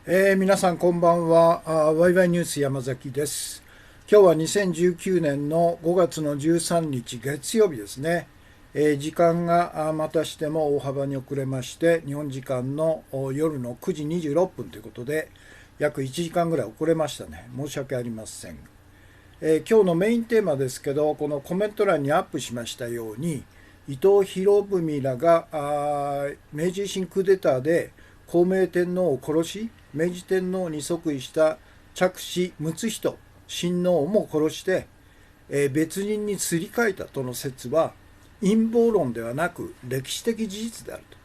皆さんこんばんは。ワイワイニュース山崎です。今日は2019年の5月の13日月曜日ですね。時間がまたしても大幅に遅れまして、日本時間の夜の9時26分ということで、約1時間ぐらい遅れましたね。申し訳ありません。今日のメインテーマですけど、このコメント欄にアップしましたように、伊藤博文らが明治維新クーデターで孝明天皇を殺し、明治天皇に即位した嫡子睦仁親王も殺して、別人にすり替えたとの説は陰謀論ではなく歴史的事実であると、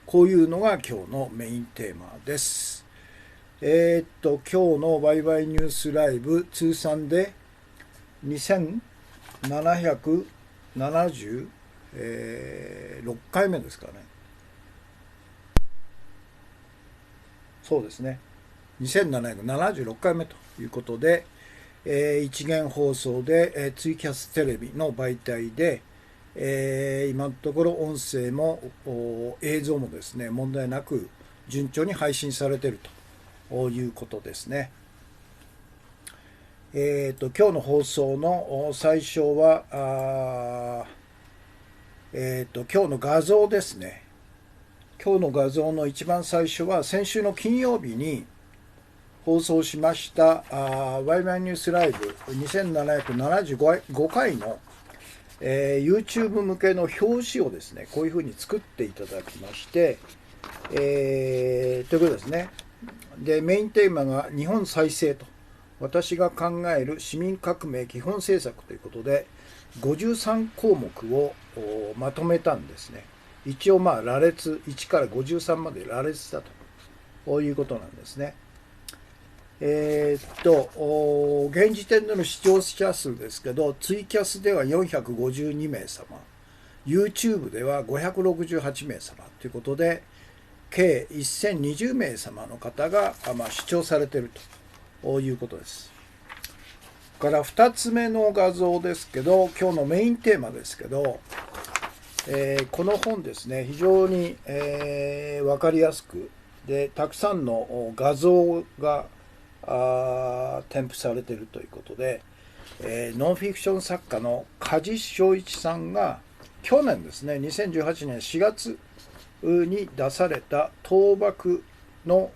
こういうのが今日のメインテーマです。今日のワイワイニュースライブ通算で2776回目ですかね。そうですね。2776回目ということで、一元放送で、ツイキャステレビの媒体で、今のところ音声も映像もですね、問題なく順調に配信されているということですね。今日の放送の最初は、今日の画像ですね。今日の画像の一番最初は先週の金曜日に放送しましたワイワイニュースライブ2775回の、YouTube 向けの表紙をですね、こういうふうに作っていただきまして、ということですね。で、メインテーマが日本再生と、私が考える市民革命基本政策ということで、53項目をまとめたんですね。一応羅列、1から53まで羅列だということなんですね。現時点での視聴者数ですけど、ツイキャスでは452名様、YouTube では568名様ということで、計1020名様の方が、視聴されているということです。から2つ目の画像ですけど、今日のメインテーマですけど、この本ですね、非常に、分かりやすくで、たくさんの画像が添付されているということで、ノンフィクション作家の梶正一さんが去年ですね、2018年4月に出された倒幕の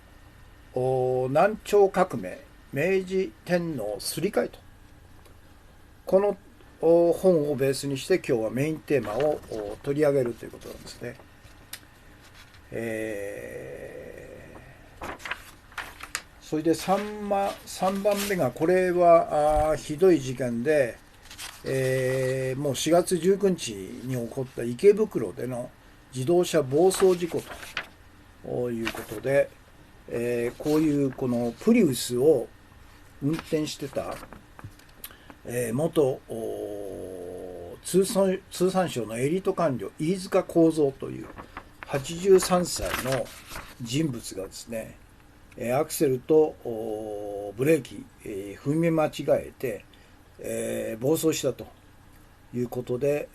南朝革命明治天皇すり替えと、この本をベースにして今日はメインテーマを取り上げるということなんですね。それで3番目が、これはひどい事件で、もう4月19日に起こった池袋での自動車暴走事故ということで、こういうこのプリウスを運転してた、元通産省のエリート官僚飯塚幸三という83歳の人物がですね、アクセルとブレーキ、踏み間違えて、暴走したということで、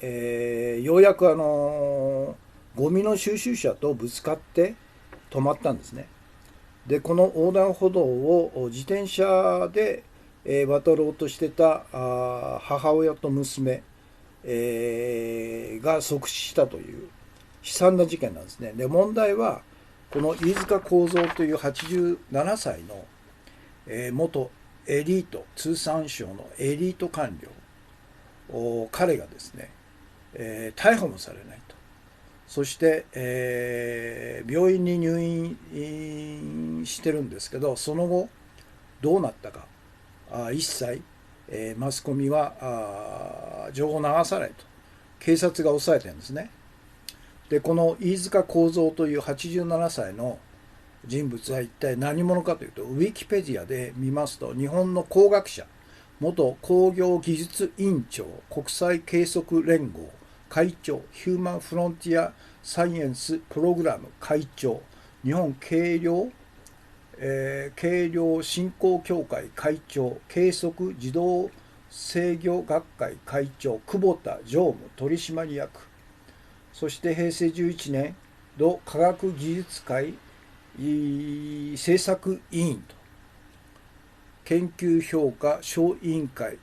ようやくゴミの収集車とぶつかって止まったんですね。で、この横断歩道を自転車で渡ろうとしてた母親と娘、が即死したという悲惨な事件なんですね。で、問題はこの飯塚幸三という87歳の、元エリート、通産省のエリート官僚、彼がですね、逮捕もされないと。そして、病院に入院してるんですけど、その後どうなったか一切、マスコミは情報を流さないと、警察が抑えてるんですね。で、この飯塚幸三という87歳の人物は一体何者かというと、ウィキペディアで見ますと、日本の工学者、元工業技術委員長、国際計測連合会長、ヒューマンフロンティアサイエンスプログラム会長、日本軽量振興協会会長、計測自動制御学会会長、久保田常務取締役、そして平成11年度科学技術会政策委員と研究評価小委員会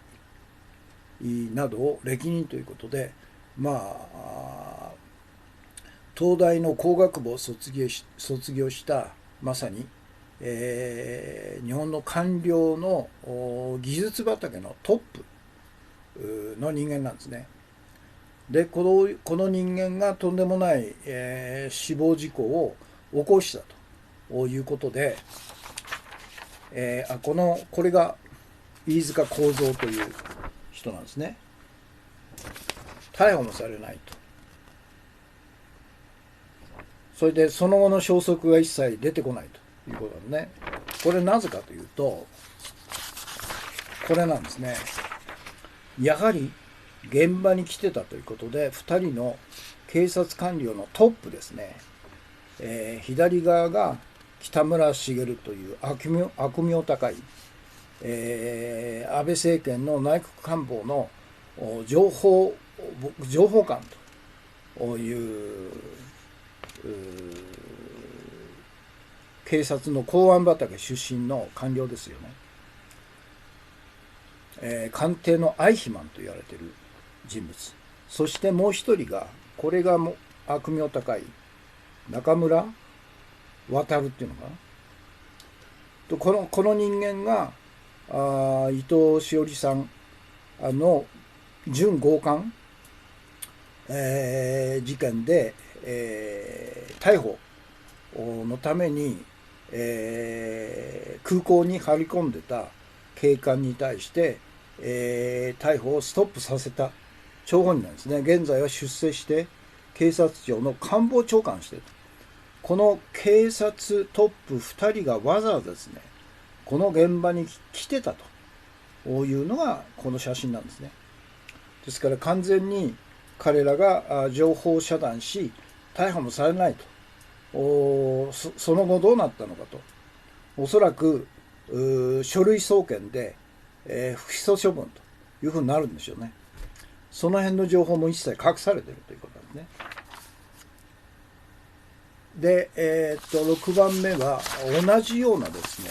などを歴任ということで、東大の工学部を卒業したまさに、日本の官僚の技術畑のトップの人間なんですね。でこの人間がとんでもない、死亡事故を起こしたということで、これが飯塚幸三という人なんですね。逮捕もされないと。それでその後の消息が一切出てこないということですね。これなぜかというと、これなんですね。やはり現場に来てたということで、2人の警察官僚のトップですね、左側が北村茂という悪名高い、安倍政権の内閣官房の情報官という警察の公安畑出身の官僚ですよね。官邸のアイヒマンと言われている人物。そしてもう一人が、これが悪名高い中村渡っていうのかなと、この人間が伊藤詩織さんの準強姦、事件で、逮捕のために、空港に張り込んでた警官に対して、逮捕をストップさせた張本人なんですね。現在は出世して警察庁の官房長官をしている。この警察トップ2人がわざわざですね、この現場に来てたというのがこの写真なんですね。ですから完全に彼らが情報遮断し、逮捕もされないと。その後どうなったのかと。おそらく書類送検で、不起訴処分というふうになるんでしょうね。その辺の情報も一切隠されているということなんですね。で、6番目は同じようなですね、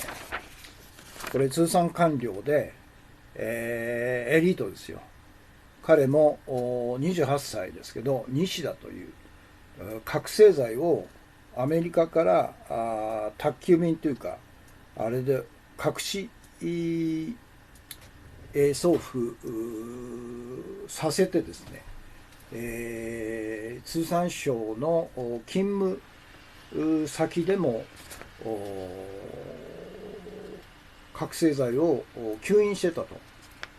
これ通産官僚で、エリートですよ。彼も28歳ですけど、西田という覚醒剤をアメリカから宅急便というか、あれで隠し送付させてですね、通産省の勤務先でも覚醒剤を吸引してた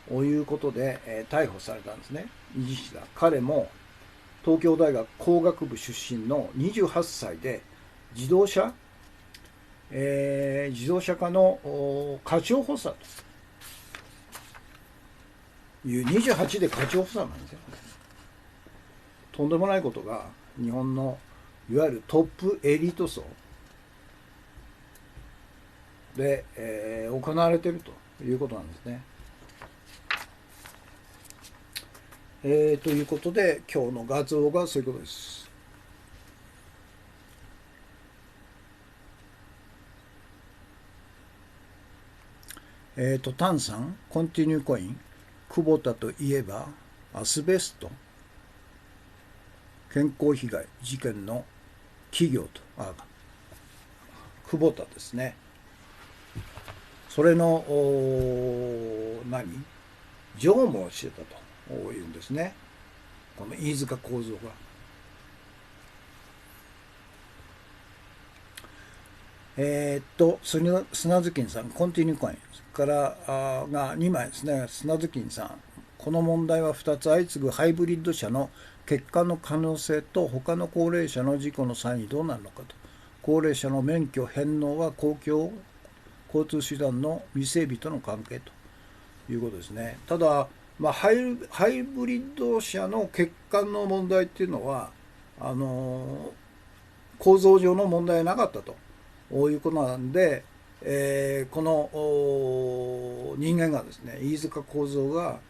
ということで、逮捕されたんですね。西田。彼も東京大学工学部出身の28歳で自動車科の課長補佐という28で課長補佐なんですよ。とんでもないことが日本のいわゆるトップエリート層で、行われているということなんですね。ということで今日の画像がそういうことです。タンさん、コンティニューコイン、久保田といえばアスベスト、健康被害事件の企業と、久保田ですね。それの常務をしてたというんですね。この飯塚幸三が。砂頭金さん、コンティニューコインからが2枚ですね。砂頭金さん、この問題は2つ相次ぐハイブリッド車の欠陥の可能性と他の高齢者の事故の際にどうなるのかと。高齢者の免許返納は公共交通手段の未整備との関係ということですね。ただ、ハイブリッド車の欠陥の問題っていうのは構造上の問題はなかったということなんで、この人間がですね、飯塚幸三が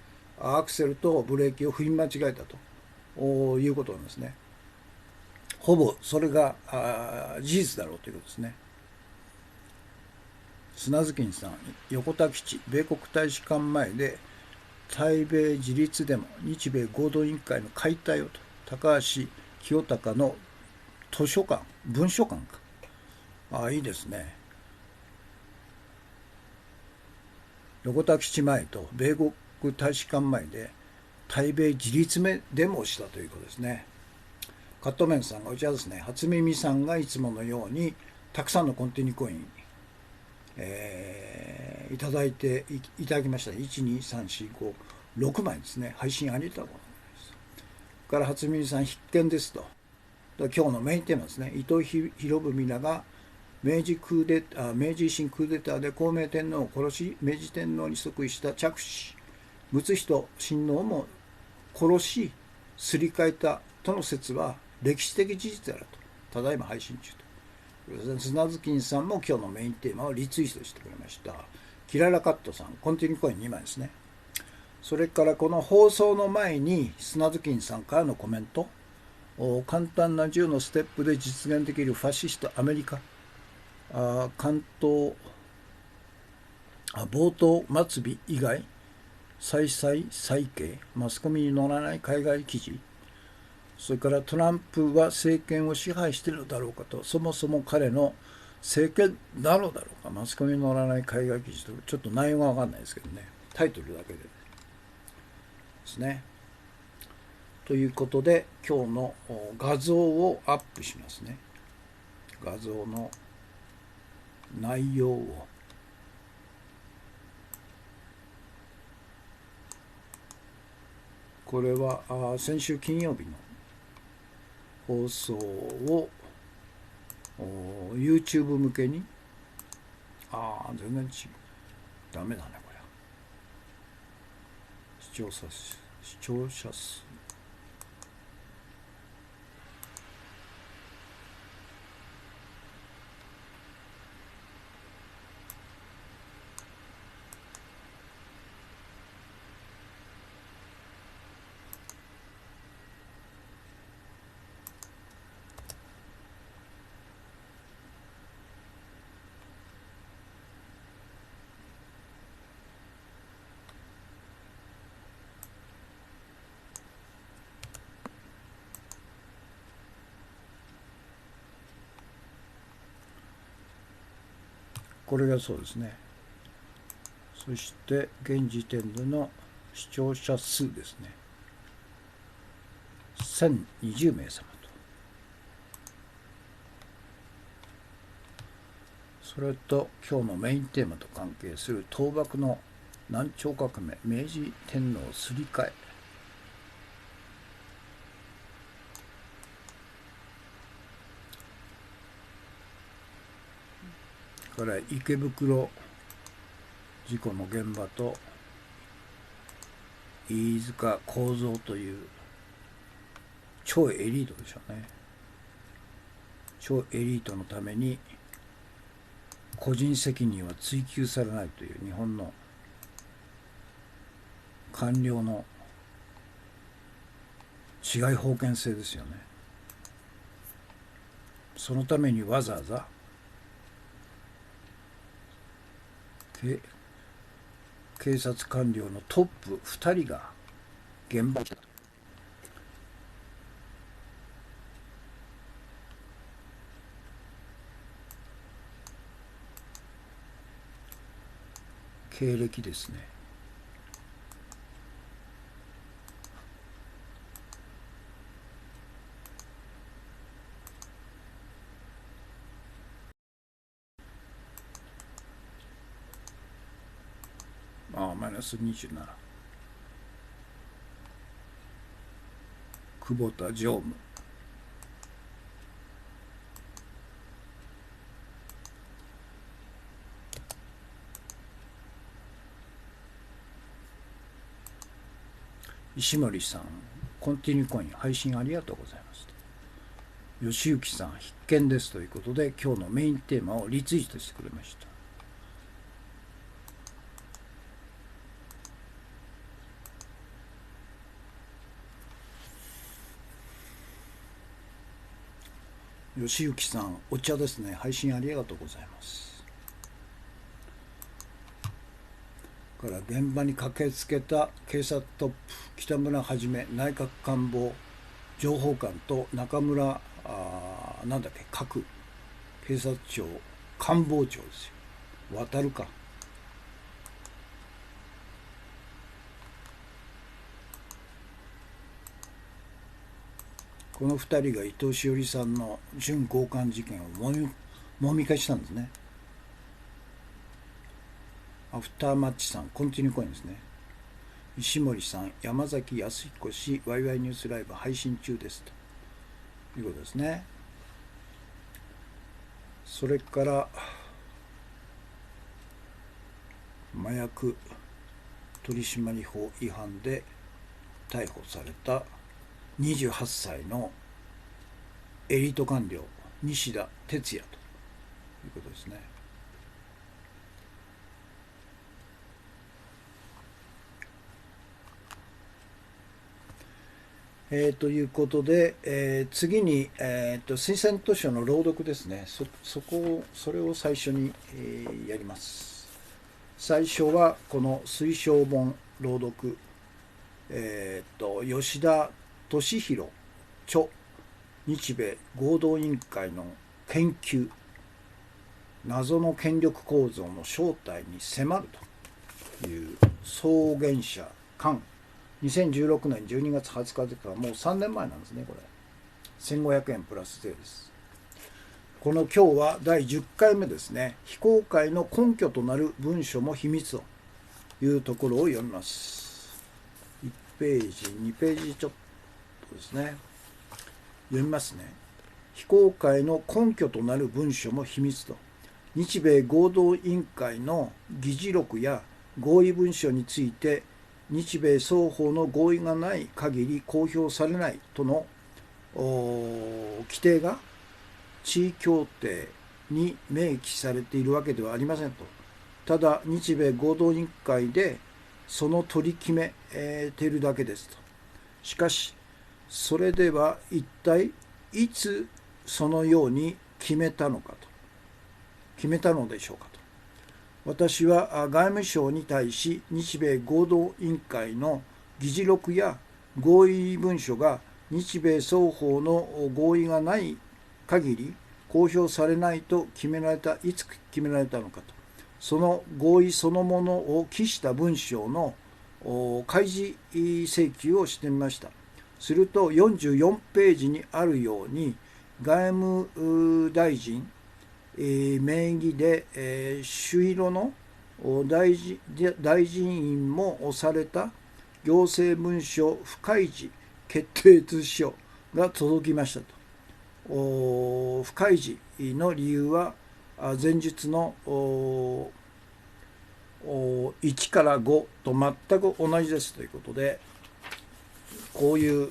アクセルとブレーキを踏み間違えたということなんですね。ほぼそれが事実だろうということですね。砂月さん、横田基地、米国大使館前で対米自立デモ、日米合同委員会の解体をと、高橋清隆の図書館、文書館か。ああ、いいですね。横田基地前と米国大使館前で対米自立デモをしたということですね。カットメンさんが、うちはですね、初耳さんがいつものようにたくさんのコンティニューコイン、いただいていただきました。1、2、3、4、5、6枚ですね。配信ありがとうございます。から初耳さん必見ですと。今日のメインテーマですね。伊藤博文らが明治維新クーデターで孝明天皇を殺し、明治天皇に即位した着手、睦人親王も殺し、すり替えたとの説は歴史的事実であると。ただいま配信中と。砂月さんも今日のメインテーマをリツイートしてくれました。キララカットさん、コンティニューコイン2枚ですね。それからこの放送の前に砂月さんからのコメント、簡単な10のステップで実現できるファシストアメリカ、関東冒頭末尾以外、再計、マスコミに載らない海外記事、それからトランプは政権を支配しているのだろうかと、そもそも彼の政権なのだろうか、マスコミに載らない海外記事と、ちょっと内容が分かんないですけどね、タイトルだけでですね。ということで、今日の画像をアップしますね。画像の内容を。これは先週金曜日の放送を YouTube 向けに、全然違う。ダメだね、これ。視聴者数。これがそうですね。そして現時点での視聴者数ですね。1020名様と。それと今日のメインテーマと関係する倒幕の南朝革命、明治天皇すり替え。から池袋事故の現場と飯塚幸三という超エリートでしょうね。超エリートのために個人責任は追及されないという日本の官僚の治外法権制ですよね。そのためにわざわざ警察官僚のトップ2人が現場に来た。経歴ですね。マイナス27。久保田常務。石森さん、コンティニューコイン配信ありがとうございます。吉行さん、必見ですということで、今日のメインテーマをリツイートしてくれました。吉行さん、お茶ですね。配信ありがとうございます。から現場に駆けつけた警察トップ北村はじめ内閣官房情報官と中村各警察庁官房長ですよ。渡るか。この2人が伊藤詩織さんの準強姦事件をもみ消したんですね。アフターマッチさん、コンティニューコインですね。石森さん、山崎康彦氏、ワイワイニュースライブ配信中ですということですね。それから麻薬取締法違反で逮捕された28歳のエリート官僚西田哲也ということですね。ということで、次に、推薦図書の朗読ですね。それを最初に、やります。最初はこの推奨本朗読、吉田俊弘著日米合同委員会の研究、謎の権力構造の正体に迫るという草原者官、2016年12月20日ですからもう3年前なんですね。これ1500円プラス税です。この今日は第10回目ですね。非公開の根拠となる文書も秘密というところを読みます。1ページ2ページちょっとですね。読みますね。非公開の根拠となる文書も秘密と、日米合同委員会の議事録や合意文書について日米双方の合意がない限り公表されないとの規定が地位協定に明記されているわけではありませんと。ただ日米合同委員会でその取り決めているだけですと。しかしそれでは一体いつそのように決めたのでしょうかと。私は外務省に対し日米合同委員会の議事録や合意文書が日米双方の合意がない限り公表されないといつ決められたのかと。その合意そのものを記した文書の開示請求をしてみました。すると44ページにあるように外務大臣名義で朱色の大臣員もされた行政文書不開示決定通知書が届きましたと。不開示の理由は前述の1から5と全く同じですということで、こういう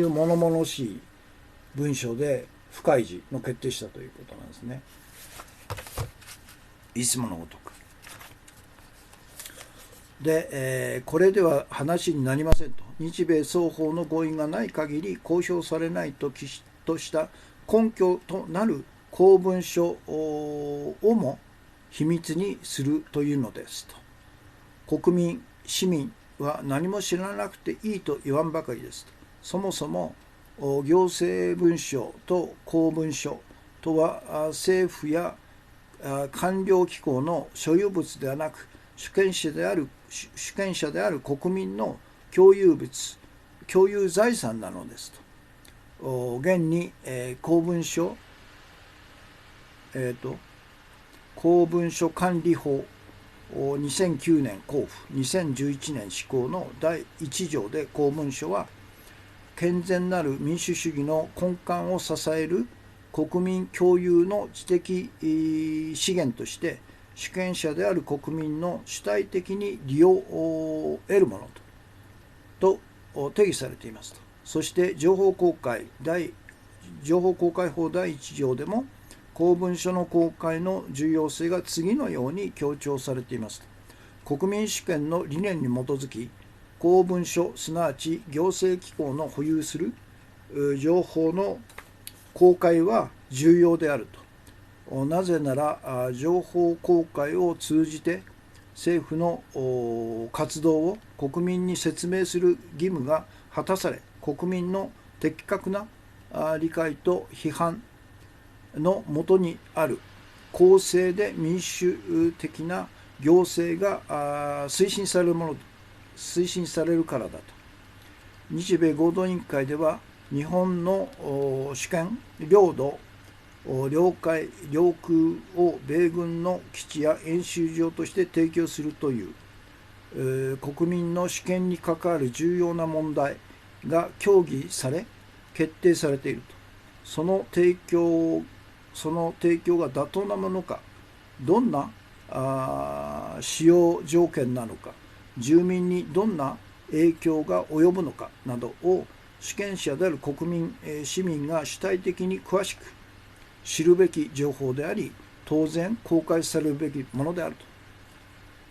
物々しい文書で不開示の決定したということなんですね。いつものごとく。で、これでは話になりませんと。日米双方の合意がない限り公表されないとした根拠となる公文書をも秘密にするというのですと。国民市民は何も知らなくていいと言わんばかりですと。そもそも行政文書と公文書とは政府や官僚機構の所有物ではなく主権者である国民の共有財産なのですと。現に公文書管理法2009年公布2011年施行の第1条で、公文書は健全なる民主主義の根幹を支える国民共有の知的資源として主権者である国民の主体的に利用を得るものと定義されていますと。そして情報公開法第1条でも公文書の公開の重要性が次のように強調されていますと。国民主権の理念に基づき公文書すなわち行政機構の保有する情報の公開は重要であると。なぜなら情報公開を通じて政府の活動を国民に説明する義務が果たされ、国民の的確な理解と批判のもとにある公正で民主的な行政が推進されるからだと。日米合同委員会では、日本の主権、領土、領海、領空を米軍の基地や演習場として提供するという、国民の主権に関わる重要な問題が協議され決定されていると。その提供が妥当なものか、どんな使用条件なのか、住民にどんな影響が及ぶのかなどを主権者である国民、市民が主体的に詳しく知るべき情報であり、当然公開されるべきものであると。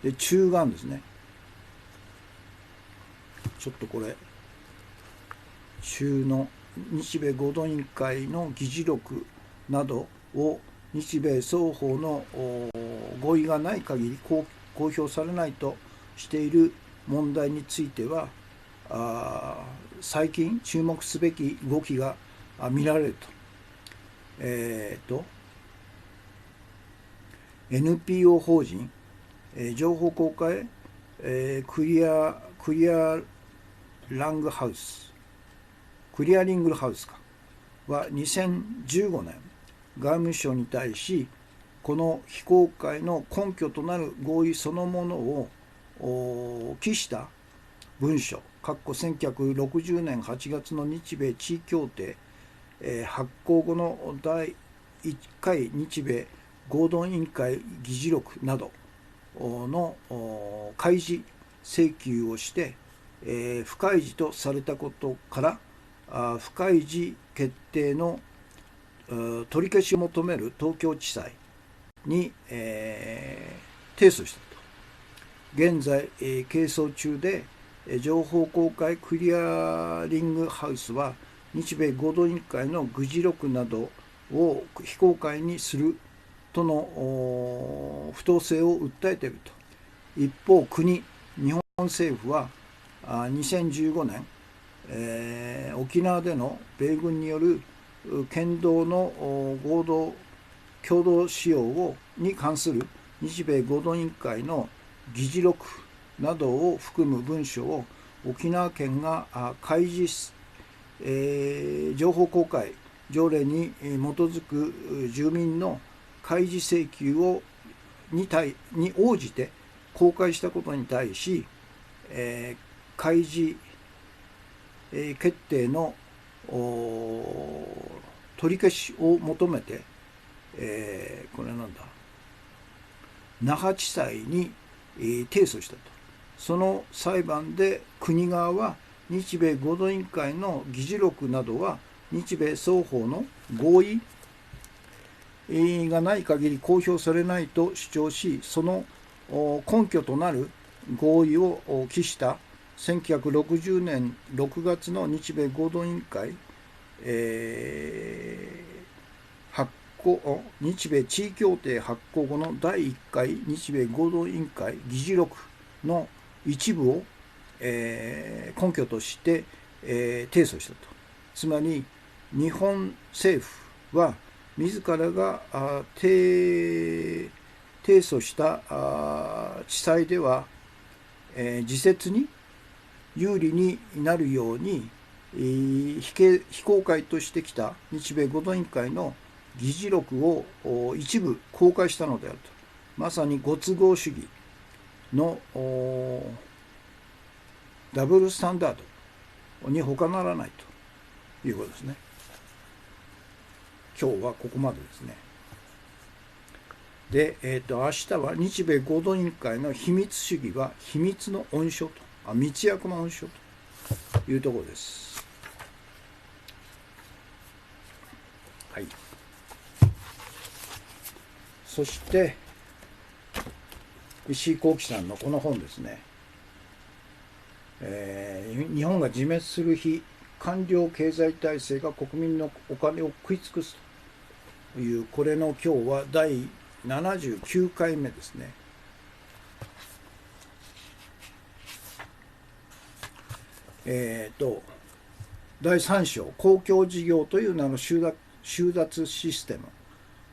で、中間ですね。ちょっとこれ中の日米合同委員会の議事録などを日米双方の合意がない限り公表されないとしている問題については、最近注目すべき動きが見られると。NPO 法人、情報公開、クリアリングハウスは2015年、外務省に対し、この非公開の根拠となる合意そのものを記した文書、1960年8月の日米地位協定発効後の第1回日米合同委員会議事録などの開示請求をして、不開示とされたことから、不開示決定の取り消しを求める東京地裁に、提訴したと。現在、係争中で、情報公開クリアリングハウスは日米合同委員会の議事録などを非公開にするとの不当性を訴えていると。一方、日本政府は2015年、沖縄での米軍による剣道の共同使用に関する日米合同委員会の議事録などを含む文書を沖縄県が開示、情報公開条例に基づく住民の開示請求に応じて公開したことに対し、開示決定の取り消しを求めて、これなんだ、那覇地裁に提訴したと。その裁判で国側は、日米合同委員会の議事録などは日米双方の合意がない限り公表されないと主張し、その根拠となる合意を記した1960年6月の日米合同委員会、日米地位協定発効後の第1回日米合同委員会議事録の一部を、根拠として、提訴したと。つまり日本政府は自らが提訴した地裁では、自説に有利になるように非公開としてきた日米合同委員会の議事録を一部公開したのであると。まさにご都合主義のダブルスタンダードに他ならないということですね。今日はここまでですね。で、明日は日米合同委員会の秘密主義は秘密の温床と、密約の温床というところです。はい。そして石井幸喜さんのこの本ですね。日本が自滅する日、官僚経済体制が国民のお金を食い尽くすという、これの今日は第79回目ですね。えーと、第3章、公共事業という名の収奪システム。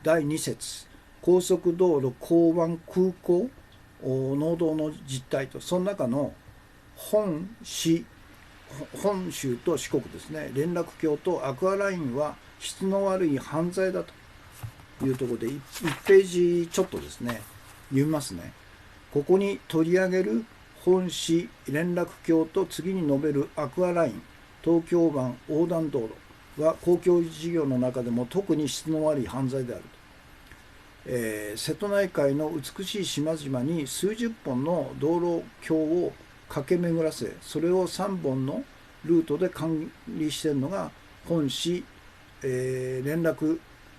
第2節、高速道路、港湾、空港、農道の実態と、その中の本州と四国ですね、連絡橋とアクアラインは質の悪い犯罪だというところで 1ページちょっとですね、読みますね。ここに取り上げる本市連絡橋と次に述べるアクアライン、東京湾横断道路は公共事業の中でも特に質の悪い犯罪であると。瀬戸内海の美しい島々に数十本の道路橋を駆け巡らせ、それを3本のルートで管理しているのが本市、連絡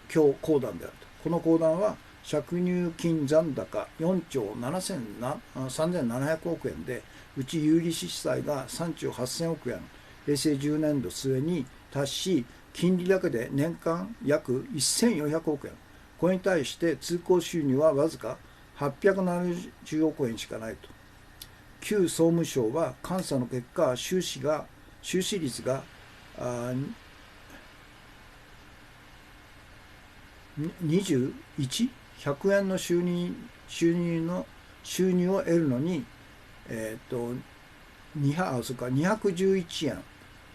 橋公団であると。この公団は借入金残高4兆3700億円で、うち有利子負債が3兆8000億円、平成10年度末に達し、金利だけで年間約1400億円。これに対して通行収入はわずか870億円しかないと。旧総務省は監査の結果、収支率が21、100円の収入を得るのに、211円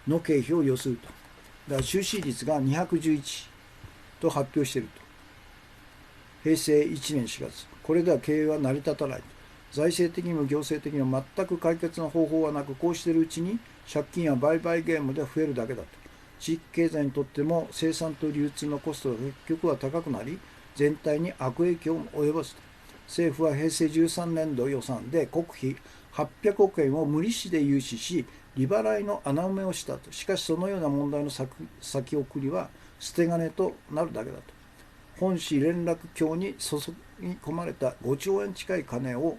の経費を要すると。だから収支率が211と発表していると。平成1年4月、これでは経営は成り立たないと。財政的にも行政的にも全く解決の方法はなく、こうしているうちに借金や売買ゲームで増えるだけだと。地域経済にとっても生産と流通のコストが結局は高くなり、全体に悪影響を及ぼすと。政府は平成13年度予算で国費800億円を無利子で融資し、利払いの穴埋めをしたと。しかしそのような問題の先送りは捨て金となるだけだと。本市連絡橋に注ぎ込まれた5兆円近い金を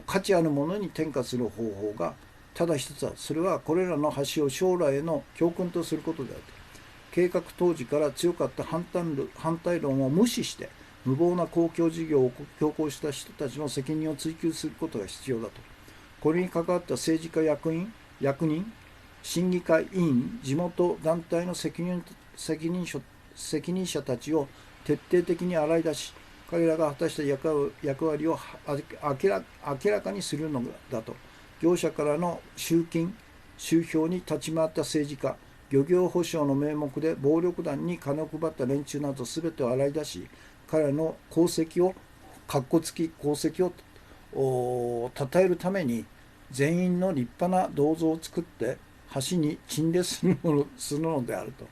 価値あるものに転嫁する方法がただ一つある。それはこれらの橋を将来への教訓とすることであると。計画当時から強かった反対論を無視して無謀な公共事業を強行した人たちの責任を追及することが必要だと。これに関わった政治家役人、審議会委員、地元団体の責任者たちを徹底的に洗い出し、彼らが果たした役割を明らかにするのだと。業者からの集金・収票に立ち回った政治家、漁業保障の名目で暴力団に金を配った連中など全てを洗い出し、彼らの功績を称えるために全員の立派な銅像を作って橋に陳列するのであると。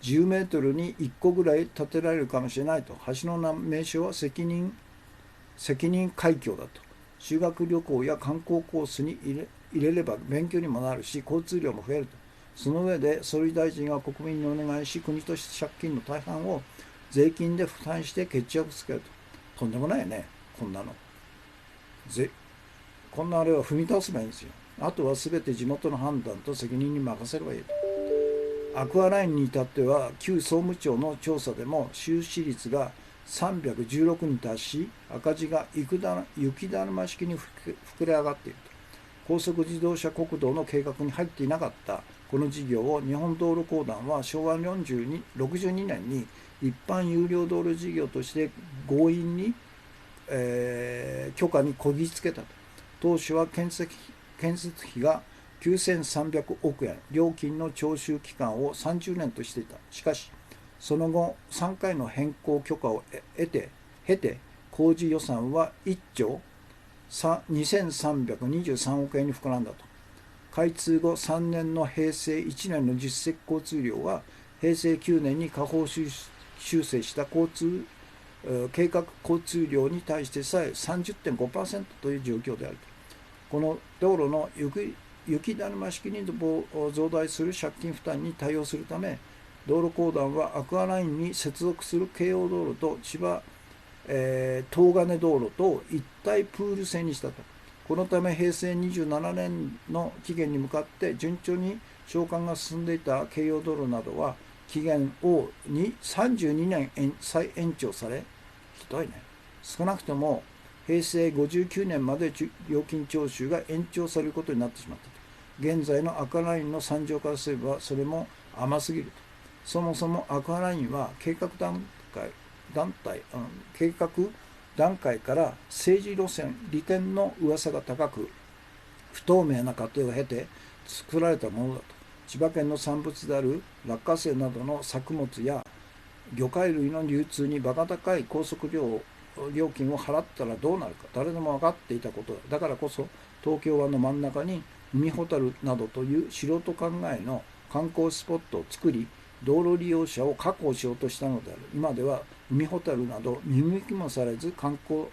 10メートルに1個ぐらい建てられるかもしれないと。橋の名称は責任海峡だと。修学旅行や観光コースに入れれば勉強にもなるし、交通量も増えると。その上で総理大臣が国民にお願いし、国として借金の大半を税金で負担して決着つけると。とんでもないよね、こんなの。こんなあれは踏み倒せばいいんですよ。あとは全て地元の判断と責任に任せればいいと。アクアラインに至っては旧総務庁の調査でも収支率が316に達し、赤字が雪だるま式に膨れ上がっていると。高速自動車国道の計画に入っていなかったこの事業を日本道路公団は昭和62年に一般有料道路事業として強引に、許可にこぎつけたと。当初は建設費が9300億円、料金の徴収期間を30年としていた。しかし、その後3回の変更許可を経て、工事予算は1兆2323億円に膨らんだと。開通後3年の平成1年の実績交通量は、平成9年に下方修正した計画交通量に対してさえ 30.5% という状況であると。この道路の雪だるま式に増大する借金負担に対応するため、道路公団はアクアラインに接続する京葉道路と千葉東金道路と一体プール制にしたと。このため平成27年の期限に向かって順調に償還が進んでいた京葉道路などは期限を32年再延長され、ひどいね。少なくとも平成59年まで料金徴収が延長されることになってしまったと。現在のアクアラインの惨状からすればそれも甘すぎると。そもそもアクアラインは計画段階から政治路線利点の噂が高く、不透明な過程を経て作られたものだと。千葉県の産物である落花生などの作物や魚介類の流通にバカ高い高速料金を払ったらどうなるか誰でも分かっていたことだ。だからこそ東京湾の真ん中に海ほたるなどという素人考えの観光スポットを作り、道路利用者を確保しようとしたのである。今では海ほたるなど見向きもされず観光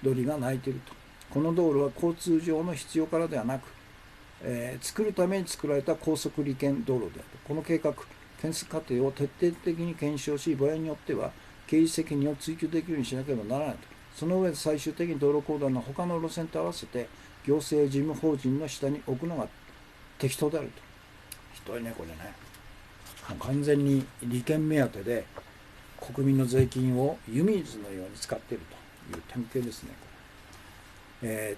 鳥が鳴いていると。この道路は交通上の必要からではなく、作るために作られた高速利権道路である。この計画、建設過程を徹底的に検証し、場合によっては刑事責任を追及できるようにしなければならないと。その上で最終的に道路公団の他の路線と合わせて行政事務法人の下に置くのが適当であると。ひどいね、これね。もう完全に利権目当てで国民の税金を湯水のように使っているという典型ですね。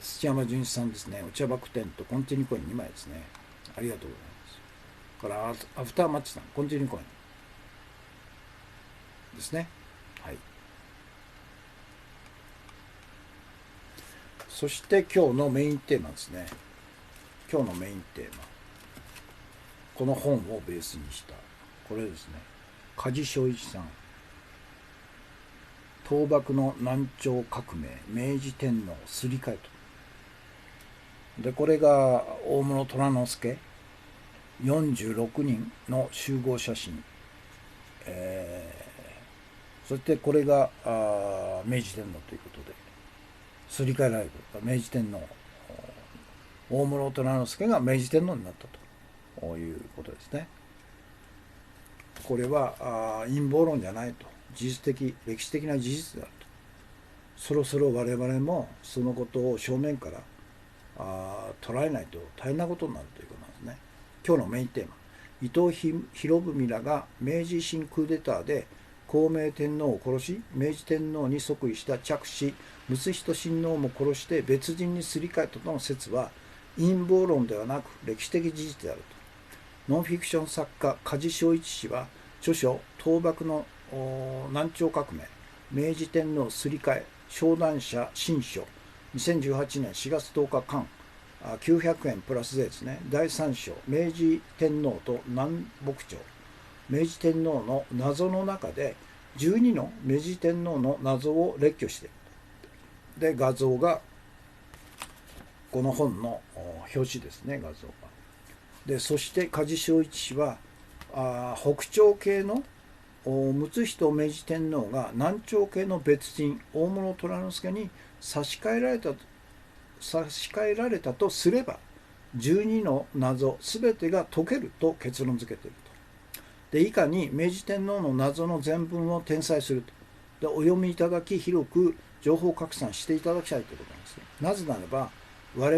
土山純一さんですね。お茶バク店とコンティニューコイン2枚ですね。ありがとうございます。からアフターマッチさん、コンティニューコインですね。はい。そして今日のメインテーマですね。今日のメインテーマ。この本をベースにした、これですね。梶正一さん。倒幕の南朝革命、明治天皇すり替えと。で、これが大室虎之助、46人の集合写真。そしてこれが明治天皇ということで、すり替えられる。明治天皇、大室虎之助が明治天皇になったということですね。これは陰謀論じゃないと。事実的、歴史的な事実であると。そろそろ我々もそのことを正面から捉えないと大変なことになるということなんですね。今日のメインテーマ。伊藤博文らが明治維新クーデターで孝明天皇を殺し、明治天皇に即位した嫡子睦仁親王も殺して別人にすり替えたとの説は陰謀論ではなく歴史的事実であると。ノンフィクション作家梶正一氏は著書「倒幕の南朝革命、明治天皇すり替え講談社新書」2018年4月10日刊900円プラス税ですね。第3章明治天皇と南北朝、明治天皇の謎の中で12の明治天皇の謎を列挙している。で、画像がこの本の表紙ですね、画像が。で、そして梶正一氏は北朝系の睦仁明治天皇が南朝系の別人大室虎之助に差し替えられたとすれば12の謎全てが解けると結論付けていると。で、以下に明治天皇の謎の全文を転載すると。で、お読みいただき広く情報拡散していただきたいということなんですね。なぜならば我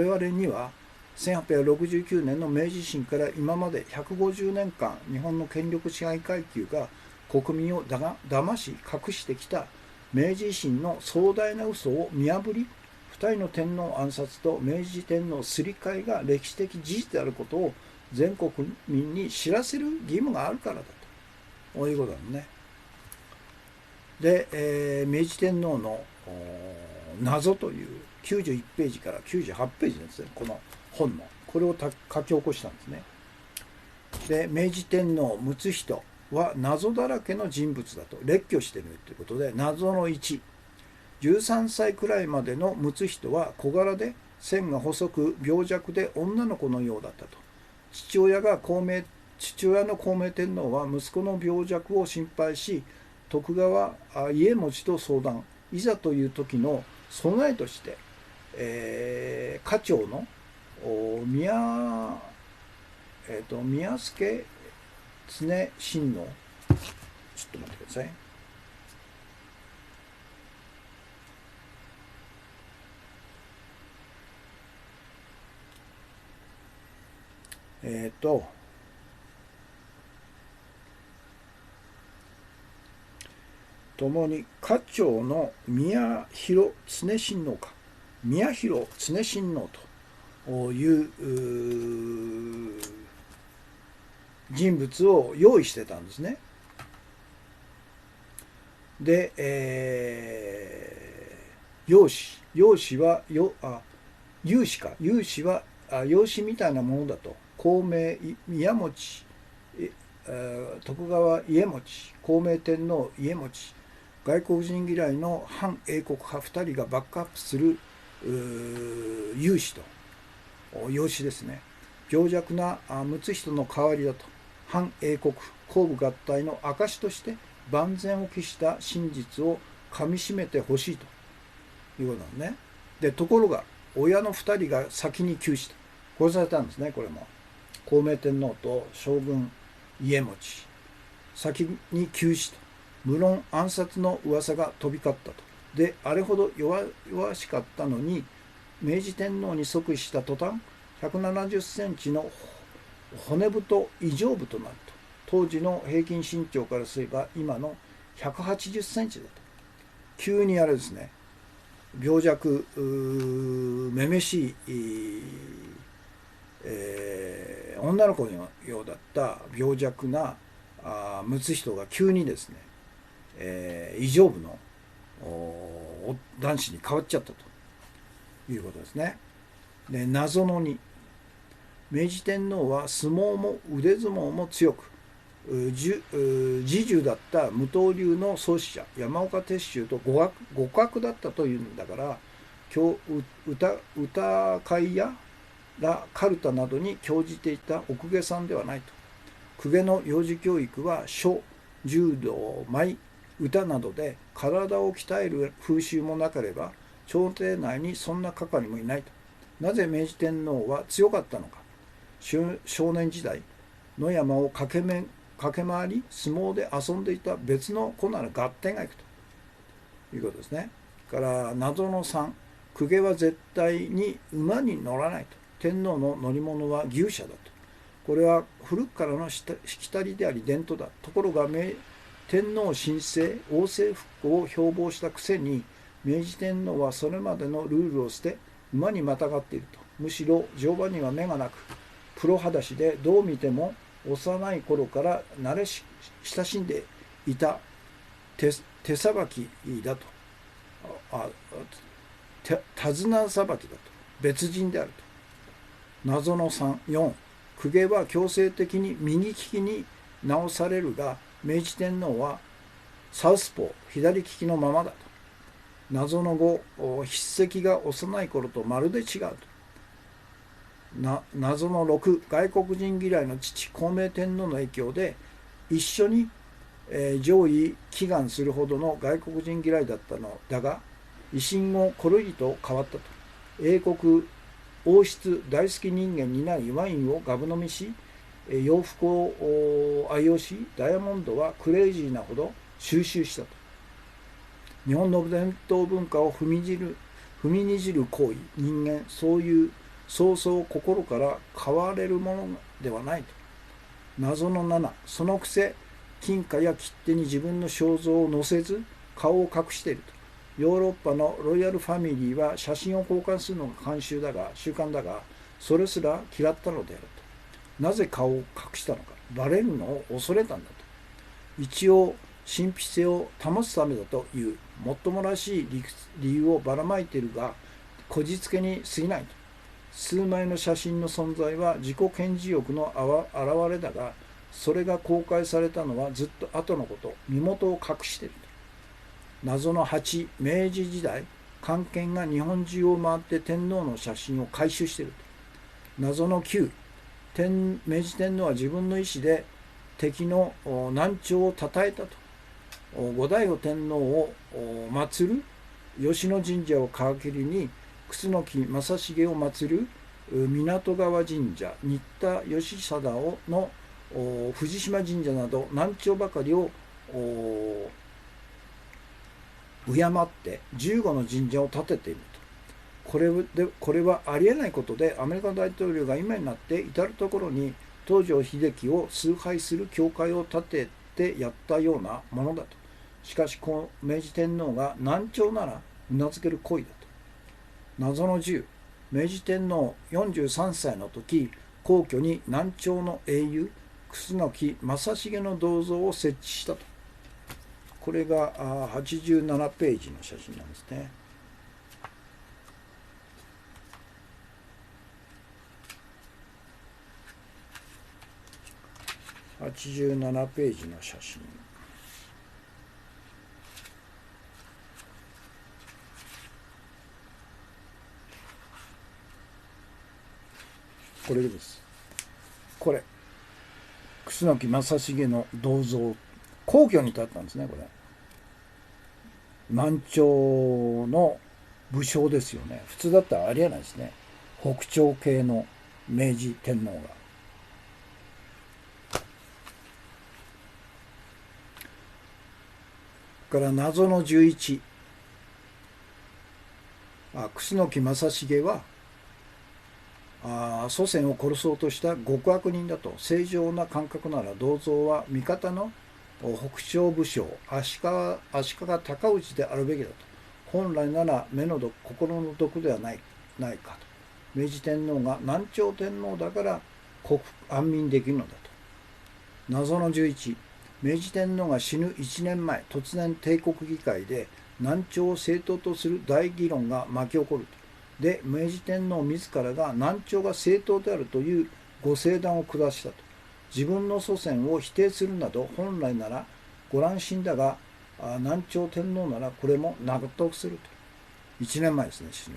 々には1869年の明治維新から今まで150年間日本の権力支配階級が国民を騙し隠してきた明治維新の壮大な嘘を見破り、2人の天皇暗殺と明治天皇すり替えが歴史的事実であることを全国民に知らせる義務があるからだということなんね。で、明治天皇の謎という91ページから98ページですね、この本のこれを書き起こしたんですね。で、明治天皇睦仁は謎だらけの人物だと列挙しているということで、謎の1、13歳くらいまでの睦仁は小柄で線が細く病弱で女の子のようだったと。父親の孝明天皇は息子の病弱を心配し、徳川家茂と相談。いざという時の備えとして、家長の宮助常親王、ちょっと待ってください。共に家長の宮広常親王か、宮広常親王という人物を用意してたんですね。で、養子は有志は養子みたいなものだと。孝明宮持、徳川家茂、孝明天皇家茂、外国人嫌いの反英国派2人がバックアップする有志と養子ですね。病弱な睦人の代わりだと。反英国公武合体の証として万全を期した真実をかみしめてほしいということなんね。でところが親の2人が先に急死と殺されたんですね。これも孝明天皇と将軍家茂先に急死と。無論暗殺の噂が飛び交ったと。であれほど弱しかったのに明治天皇に即位した途端170センチの骨太異常部となると。当時の平均身長からすれば今の180センチだと。急にあれですね、病弱めめしい、女の子のようだった病弱な睦人が急にですね、異常部の男子に変わっちゃったということですね。で謎の2、明治天皇は相撲も腕相撲も強く侍従だった無刀流の創始者山岡鉄舟と互角だったというんだから、歌会やらカルタなどに興じていたお公家さんではないと。公家の幼児教育は書、柔道、舞、歌などで体を鍛える風習もなければ朝廷内にそんな係もいないと。なぜ明治天皇は強かったのか。少年時代野山を駆け回り相撲で遊んでいた別の子なら合点がいくということですね。から謎の3、公家は絶対に馬に乗らないと。天皇の乗り物は牛車だと。これは古くからのしきたりであり伝統だ。ところが天皇神聖王政復興を標榜したくせに明治天皇はそれまでのルールを捨て馬にまたがっていると。むしろ乗馬には目がなくプロ裸足でどう見ても幼い頃から親しんでいた手さばきだと。手綱さばきだと。別人であると。謎の3、4、公家は強制的に右利きに直されるが明治天皇はサウスポー左利きのままだと。謎の5、筆跡が幼い頃とまるで違うと。謎の6、外国人嫌いの父孝明天皇の影響で一緒に、上位祈願するほどの外国人嫌いだったのだが維新後コロリと変わったと。英国王室大好き人間になりワインをガブ飲みし洋服を愛用しダイヤモンドはクレイジーなほど収集したと。日本の伝統文化を踏みにじる行為、人間そうそう心から変われるものではないと。謎の7、そのくせ金貨や切手に自分の肖像を載せず顔を隠していると。ヨーロッパのロイヤルファミリーは写真を交換するのが習慣だがそれすら嫌ったのであると。なぜ顔を隠したのか。バレるのを恐れたんだと。一応神秘性を保つためだというもっともらしい理由をばらまいているがこじつけに過ぎないと。数枚の写真の存在は自己顕示欲の表れだがそれが公開されたのはずっと後のこと。身元を隠していると。謎の8、明治時代官憲が日本中を回って天皇の写真を回収していると。謎の9、明治天皇は自分の意思で敵の南朝を称えたと。後醍醐天皇を祀る吉野神社を皮切りに楠木正成を祀る港川神社、新田義貞の藤島神社など南朝ばかりを敬って15の神社を建てていると。これはありえないことでアメリカ大統領が今になって至る所に東条英機を崇拝する教会を建ててやったようなものだと。しかし明治天皇が南朝ならうなずける行為だと。謎の10、明治天皇43歳の時、皇居に南朝の英雄楠木正成の銅像を設置したと。これが87ページの写真なんですね。87ページの写真。これです。これ楠木正成の銅像、皇居に立ったんですね。これ南朝の武将ですよね。普通だったらありえないですね。北朝系の明治天皇が。から謎の11、楠木正成は祖先を殺そうとした極悪人だと。正常な感覚なら銅像は味方の北朝武将足利尊氏であるべきだと。本来なら目の毒心の毒ではないかと。明治天皇が南朝天皇だから安眠できるのだと。謎の11、明治天皇が死ぬ1年前、突然帝国議会で南朝を正当とする大議論が巻き起こると。で、明治天皇自らが南朝が正当であるというご聖断を下したと。自分の祖先を否定するなど本来ならご乱心だが、南朝天皇ならこれも納得すると。1年前ですね、死ぬ。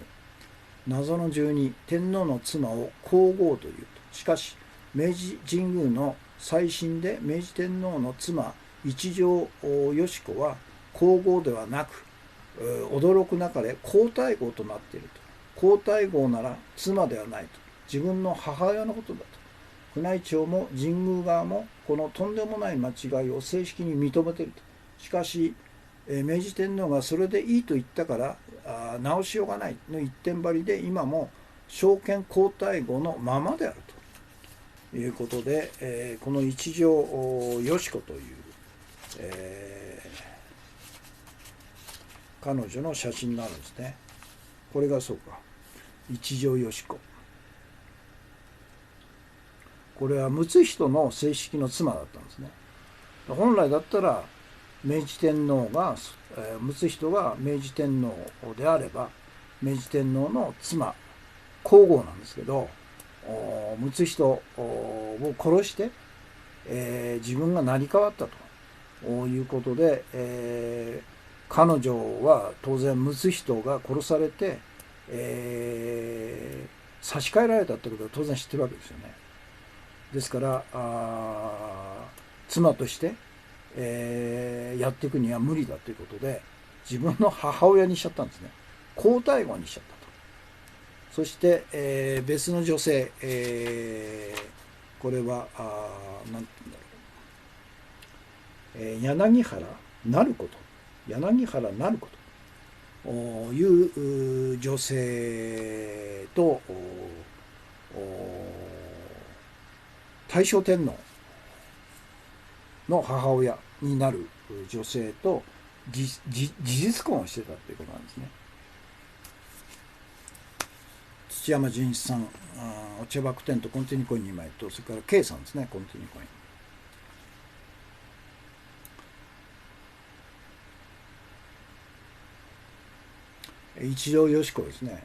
謎の12、天皇の妻を皇后というと。しかし明治神宮の再審で明治天皇の妻一条よし子は皇后ではなく、驚くなかれ皇太后となっていると。皇太后なら妻ではないと。自分の母親のことだと。宮内庁も神宮側もこのとんでもない間違いを正式に認めていると。しかし明治天皇がそれでいいと言ったから直しようがないの一点張りで、今も昭憲皇太后のままであるということで、この一条よし子という、彼女の写真があるんですね。これがそうか、一条よし子。これは睦仁の正式の妻だったんですね。本来だったら明治天皇が睦仁が明治天皇であれば明治天皇の妻皇后なんですけど、睦仁を殺して、自分が成り代わったということで、彼女は当然睦仁が殺されて、差し替えられたってことは当然知ってるわけですよね。ですから妻として、やっていくには無理だということで自分の母親にしちゃったんですね。皇太后にしちゃったと。そして、別の女性、これは何て言うんだろう、柳原成子と柳原成子という女性と大正天皇の母親になる女性と事実婚をしてたということなんですね。土山純一さん、お茶バクテンとコンティニコイン2枚と、それから K さんですね、コンティニコイン。一条よし子ですね。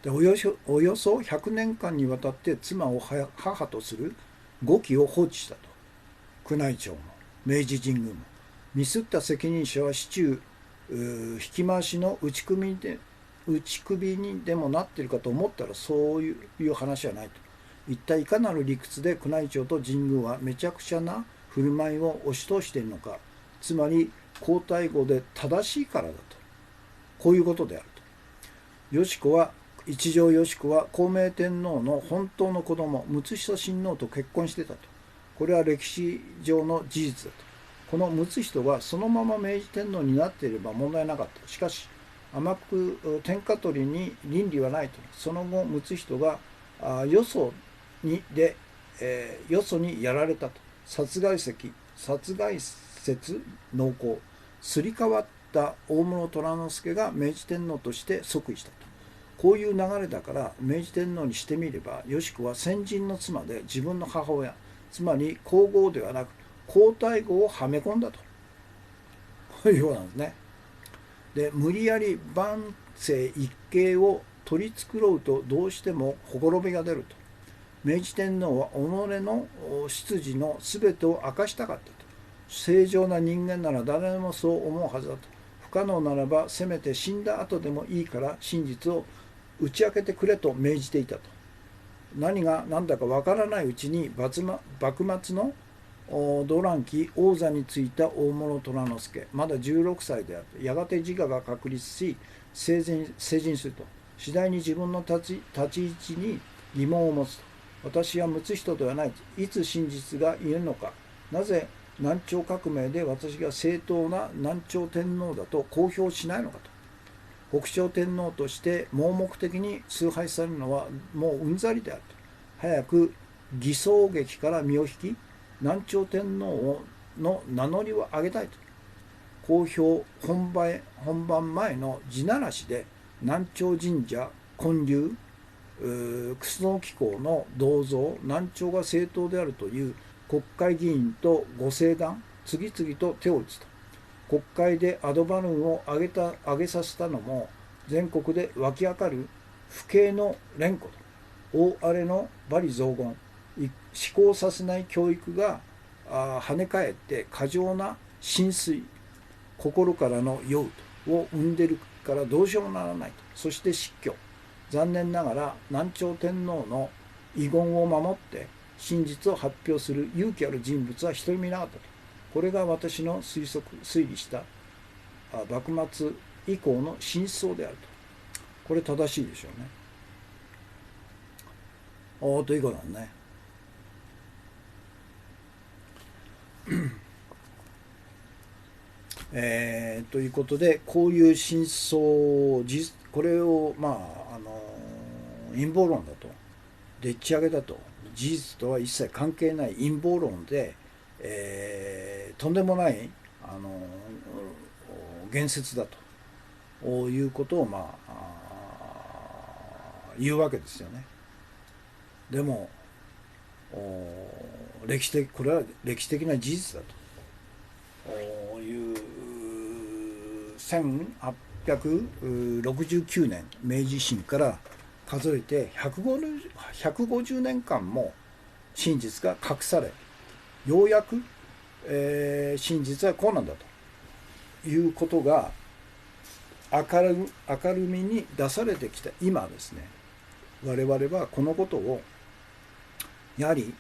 でおよそ100年間にわたって妻を母とする誤記を放置したと。宮内庁も明治神宮もミスった責任者は市中引き回しの打ち首にでもなっているかと思ったらそういう話はないと。一体いかなる理屈で宮内庁と神宮はめちゃくちゃな振る舞いを押し通しているのか。つまり皇太后で正しいからだと、こういうことであると。一条よし子は孝明天皇の本当の子供睦仁親王と結婚してたと。これは歴史上の事実だと。この睦仁がそのまま明治天皇になっていれば問題なかった。しかし甘く天下取りに倫理はないと。その後睦仁がよそにやられたと。殺害説濃厚、すり替わっった大室虎之助が明治天皇として即位したと。こういう流れだから明治天皇にしてみれば、よし子は先人の妻で自分の母親、つまり皇后ではなく皇太后をはめ込んだと、こういうようなんですね。で、無理やり万世一系を取り繕うとどうしてもほころびが出ると。明治天皇は己の出自の全てを明かしたかったと。正常な人間なら誰でもそう思うはずだと。不可能ならばせめて死んだ後でもいいから真実を打ち明けてくれと命じていたと。何が何だかわからないうちに幕末の動乱期王座に就いた大室虎之助、まだ16歳であって、やがて自我が確立し成人すると。次第に自分の立ち位置に疑問を持つと。私は無つ人ではない。いつ真実が言えるのか。なぜ南朝革命で私が正当な南朝天皇だと公表しないのかと。北朝天皇として盲目的に崇拝されるのはもううんざりであると。早く偽装劇から身を引き、南朝天皇の名乗りを上げたいと。公表本番前の地ならしで南朝神社建立楠木公の銅像南朝が正当であるという国会議員とご政団次々と手を打つと。国会でアドバルーンを上げさせたのも全国で湧き上がる不敬の連呼と大荒れの罵詈雑言、思考させない教育が跳ね返って過剰な浸水、心からの酔うを生んでるからどうしようもならないと。そして失去。残念ながら南朝天皇の遺言を守って真実を発表する勇気ある人物は一人もいなかったと。これが私の推理した幕末以降の真相であると。これ正しいでしょうね。ということなんね。ということで、こういう真相これを陰謀論だと、でっち上げだと、事実とは一切関係ない陰謀論で、とんでもない言説だということを言うわけですよね。でもこれは歴史的な事実だという1869年明治維新から数えて150年間も真実が隠され、ようやく、真実はこうなんだということが明るみに出されてきた今ですね、我々はこのことをやはり、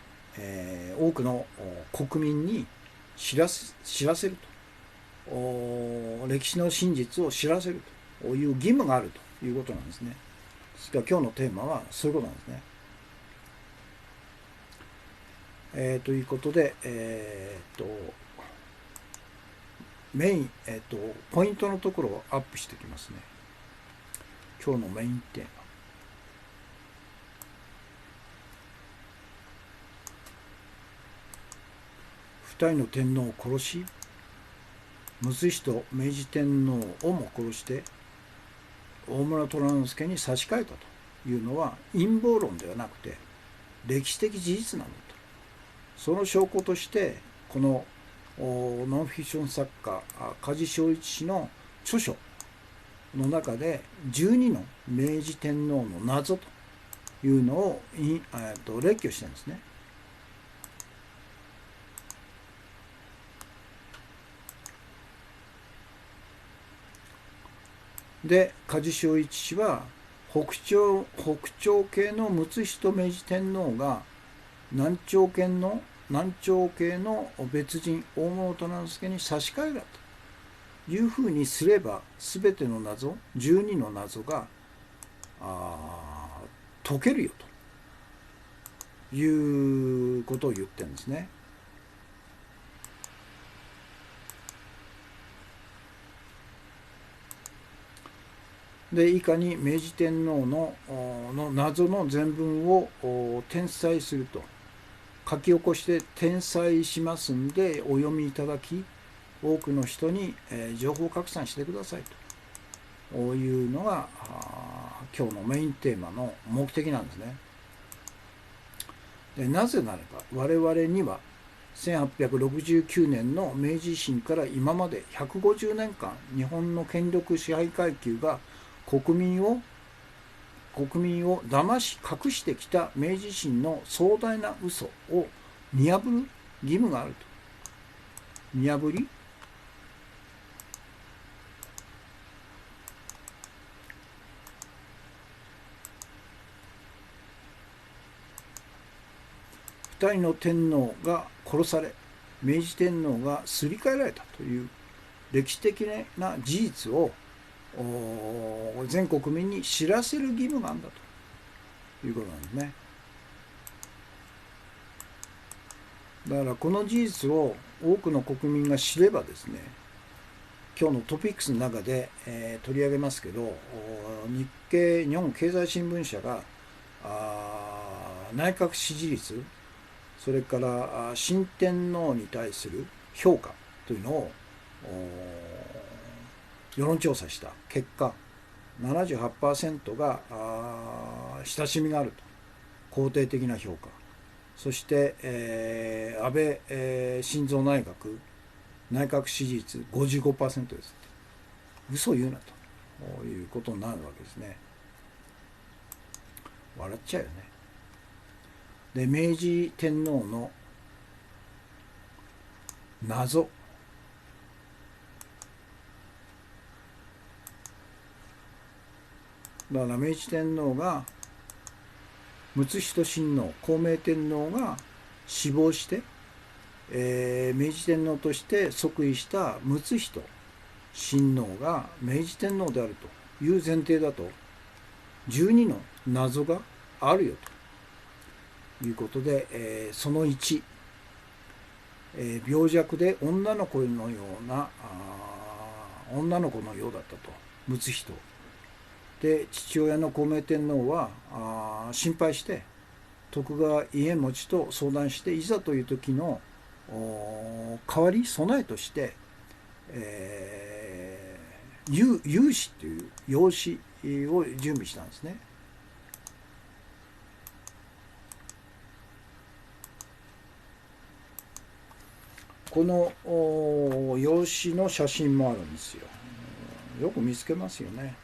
多くの国民に知らせると、歴史の真実を知らせるという義務があるということなんですね。ですから今日のテーマはそういうことなんですね。ということで、メイン、ポイントのところをアップしていきますね。今日のメインテーマ。二人の天皇を殺し、睦仁明治天皇をも殺して大村虎之助に差し替えたというのは陰謀論ではなくて歴史的事実なんだと。その証拠としてこのノンフィクション作家梶正一氏の著書の中で12の明治天皇の謎というのを列挙してるんですね。で梶正一氏は北朝系の睦仁明治天皇が南朝系の別人大室虎之助に差し替えたというふうにすれば全ての謎12の謎が解けるよということを言ってるんですね。でいかに明治天皇の謎の全文を転載すると、書き起こして転載しますんでお読みいただき、多くの人に情報拡散してくださいというのが今日のメインテーマの目的なんですね。でなぜならば我々には1869年の明治維新から今まで150年間日本の権力支配階級が国民を騙し隠してきた明治維新の壮大な嘘を見破る義務があると。見破り2人の天皇が殺され明治天皇がすり替えられたという歴史的な事実を全国民に知らせる義務があるんだということなんですね。だからこの事実を多くの国民が知ればですね、今日のトピックスの中で、取り上げますけど、日本経済新聞社が内閣支持率、それから新天皇に対する評価というのを世論調査した結果、78% が親しみがあると、肯定的な評価。そして、安倍、晋三内閣支持率 55% ですって。嘘を言うなということになるわけですね。笑っちゃうよね。で、明治天皇の謎。だから明治天皇が睦仁親王、孝明天皇が死亡して、明治天皇として即位した睦仁親王が明治天皇であるという前提だと、12の謎があるよということで、その1、病弱で女の子のようだったと、睦仁で、父親の孝明天皇は心配して徳川家茂と相談して、いざという時の代わり備えとして、有志という養子を準備したんですね。この養子の写真もあるんですよ。よく見つけますよね。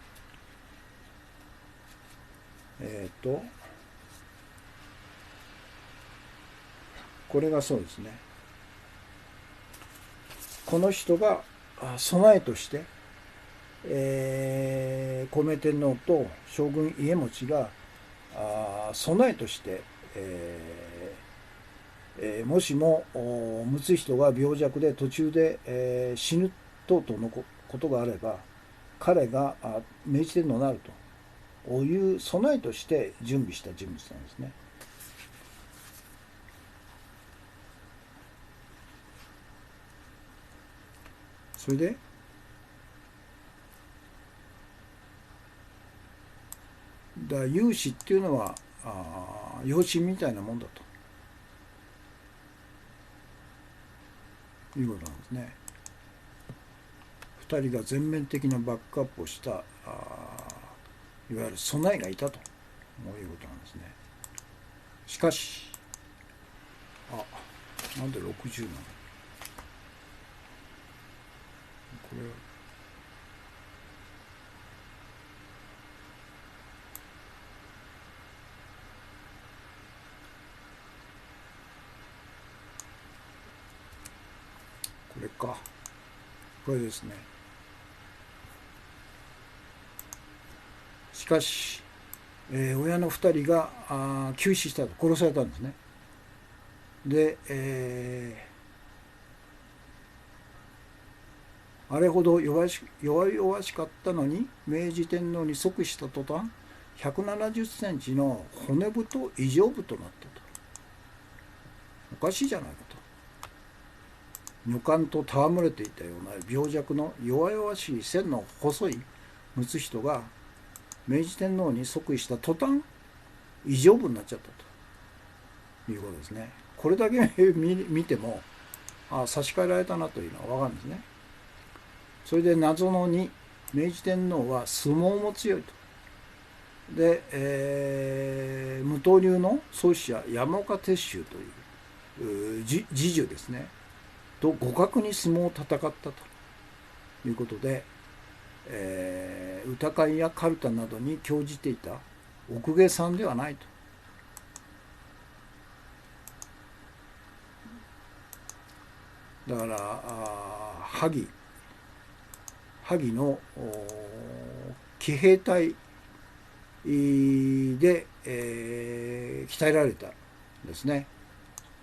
これがそうですね。この人が備えとして、孝明天皇と将軍家茂が備えとして、もしも睦仁が病弱で途中で、死ぬ等々のことがあれば、彼が明治天皇になるという備えとして準備した人物なんですね。それで有志っていうのは養子みたいなもんだということなんですね。2人が全面的なバックアップをしたいわゆる備えがいたということなんですね。しかしなんで60なの、これこれですね。しかし、親の2人が急死したと、殺されたんですね。で、あれほど弱々しかったのに明治天皇に即位した途端170センチの骨太異常部となったと。おかしいじゃないかと。女官と戯れていたような病弱の弱々しい線の細い睦仁が明治天皇に即位した途端異常部になっちゃったということですね。これだけ見ても差し替えられたなというのが分かるんですね。それで謎の2、明治天皇は相撲も強いと。で、無刀流の創始者山岡鉄舟という侍従ですねと互角に相撲を戦ったということで、歌会やカルタなどに興じていた奥下さんではないと。だから萩の騎兵隊で、鍛えられたんですね、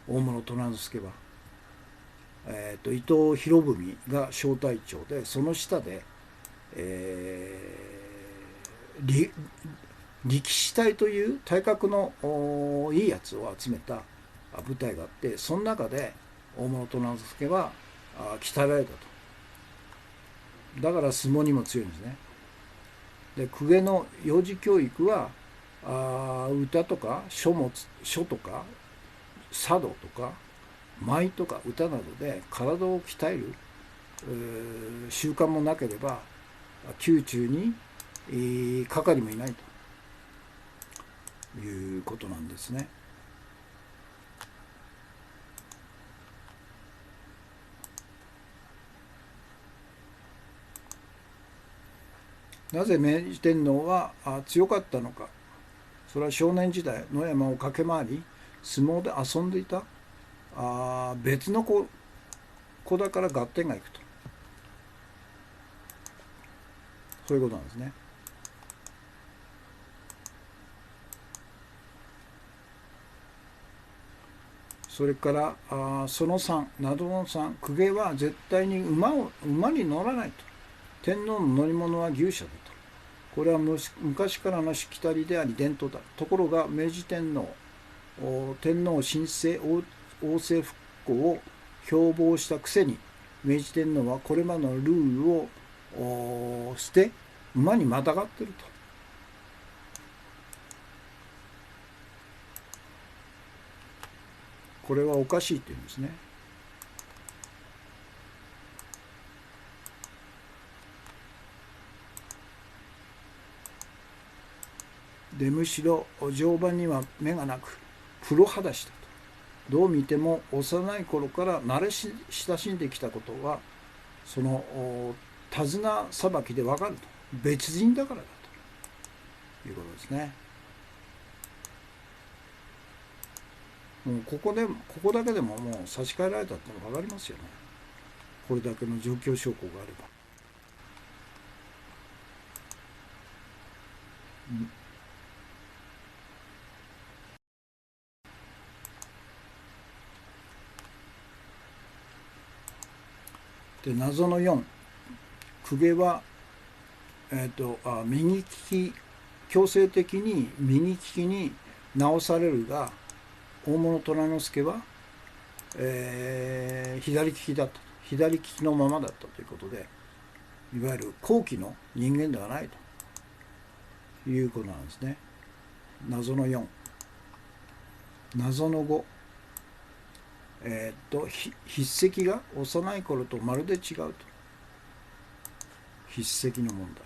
大物虎之助は。伊藤博文が小隊長で、その下で、力士隊という体格のいいやつを集めた部隊があって、その中で大物虎之助は鍛えられたと。だから相撲にも強いんですね。で、公家の幼児教育は歌とか書とか茶道とか舞とか歌などで体を鍛える習慣もなければ宮中に係もいないということなんですね。なぜ明治天皇は強かったのか。それは少年時代野山を駆け回り相撲で遊んでいた別の子だから合点がいくと、そういうことなんですね。それからその3、謎の3、公家は絶対に馬に乗らないと。天皇の乗り物は牛車だと。これは昔からのしきたりであり伝統だ。ところが明治天皇新政王政復興を標榜したくせに、明治天皇はこれまでのルールを捨て馬にまたがっていると。これはおかしいというんですね。でむしろ乗馬には目がなくプロ裸足だと。どう見ても幼い頃から慣れ親しんできたことはその手綱さばきでわかると。別人だからだということですね。もうここだけでももう差し替えられたってのが分かりますよね。これだけの状況証拠があれば。で謎の4、公家は、右利き、強制的に右利きに直されるが、大物虎之助は、左利きだった、左利きのままだったということで、いわゆる後期の人間ではないということなんですね。謎の4、謎の5、筆跡が幼い頃とまるで違うと。筆跡の問題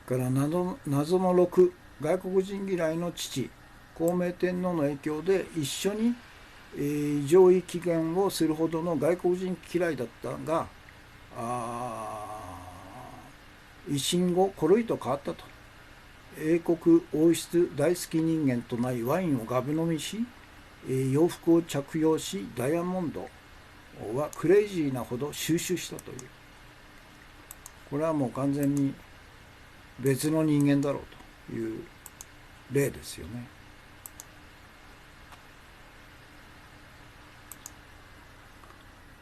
から謎の6、外国人嫌いの父孝明天皇の影響で一緒に上位起源をするほどの外国人嫌いだったが維新後コロリと変わったと。英国王室大好き人間となりワインをガブ飲みし洋服を着用しダイヤモンドはクレイジーなほど収集したという。これはもう完全に別の人間だろうという例ですよね。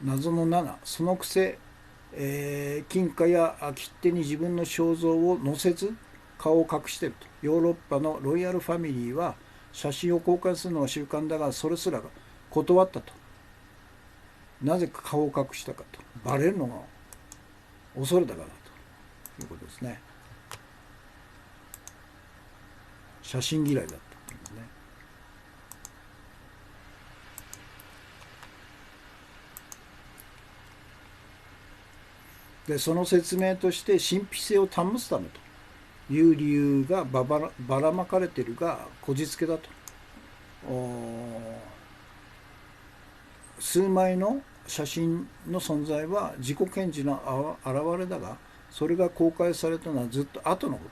謎の7、そのくせ、金貨や切手に自分の肖像を載せず顔を隠していると。ヨーロッパのロイヤルファミリーは写真を交換するのが習慣だがそれすら断ったと。なぜ顔を隠したかと。バレるのが恐れたからだということですね。写真嫌いだったっていうんですね。でその説明として神秘性を保つためという理由がばらまかれているがこじつけだと。数枚の写真の存在は自己顕示の表れだが、それが公開されたのはずっと後のこ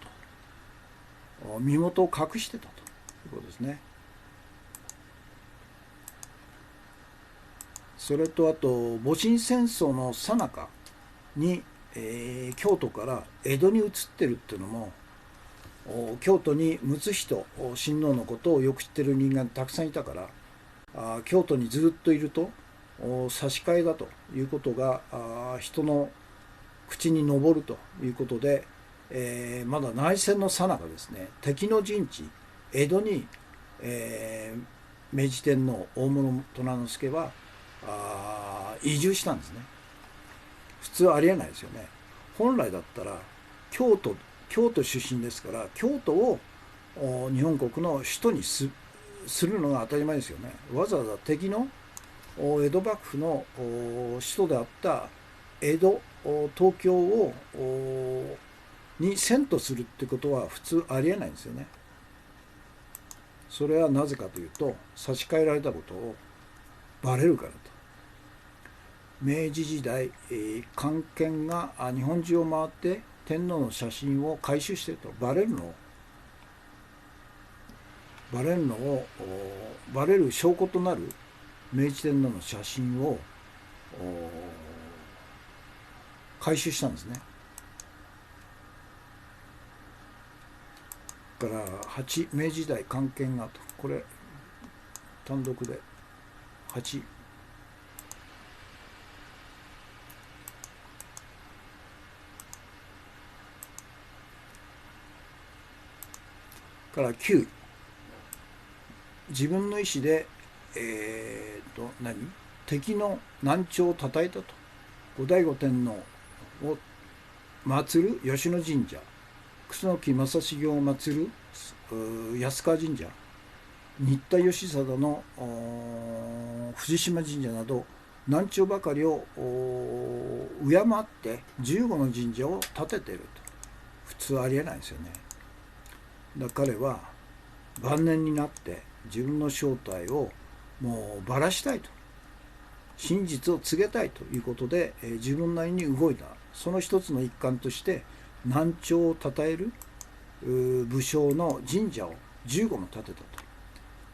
と、身元を隠してたということですね。それとあと戊辰戦争の最中に、京都から江戸に移ってるっていうのも、京都に睦仁親王のことをよく知ってる人間たくさんいたから、京都にずっといると差し替えだということが人の口に上るということで、まだ内戦の最中ですね、敵の陣地江戸に、明治天皇大室虎之助は移住したんですね。普通ありえないですよね。本来だったら京都出身ですから、京都を日本国の首都にするのが当たり前ですよね。わざわざ敵の江戸幕府の首都であった江戸東京をに遷都するってことは普通ありえないんですよね。それはなぜかというと、差し替えられたことをバレるからと。明治時代、官憲が日本中を回って天皇の写真を回収しているとバレる証拠となる明治天皇の写真を回収したんですね。だから明治時代官憲がと、これ単独で8から9、自分の意思で敵の南朝を叩いたと。後醍醐天皇を祀る吉野神社、楠木正成を祀る安川神社、新田義貞の藤島神社など南朝ばかりを敬って15の神社を建てていると。普通ありえないですよね。だから彼は晩年になって自分の正体をもうばらしたいと、真実を告げたいということで、自分なりに動いた。その一つの一環として南朝を称える武将の神社を15も建てたと。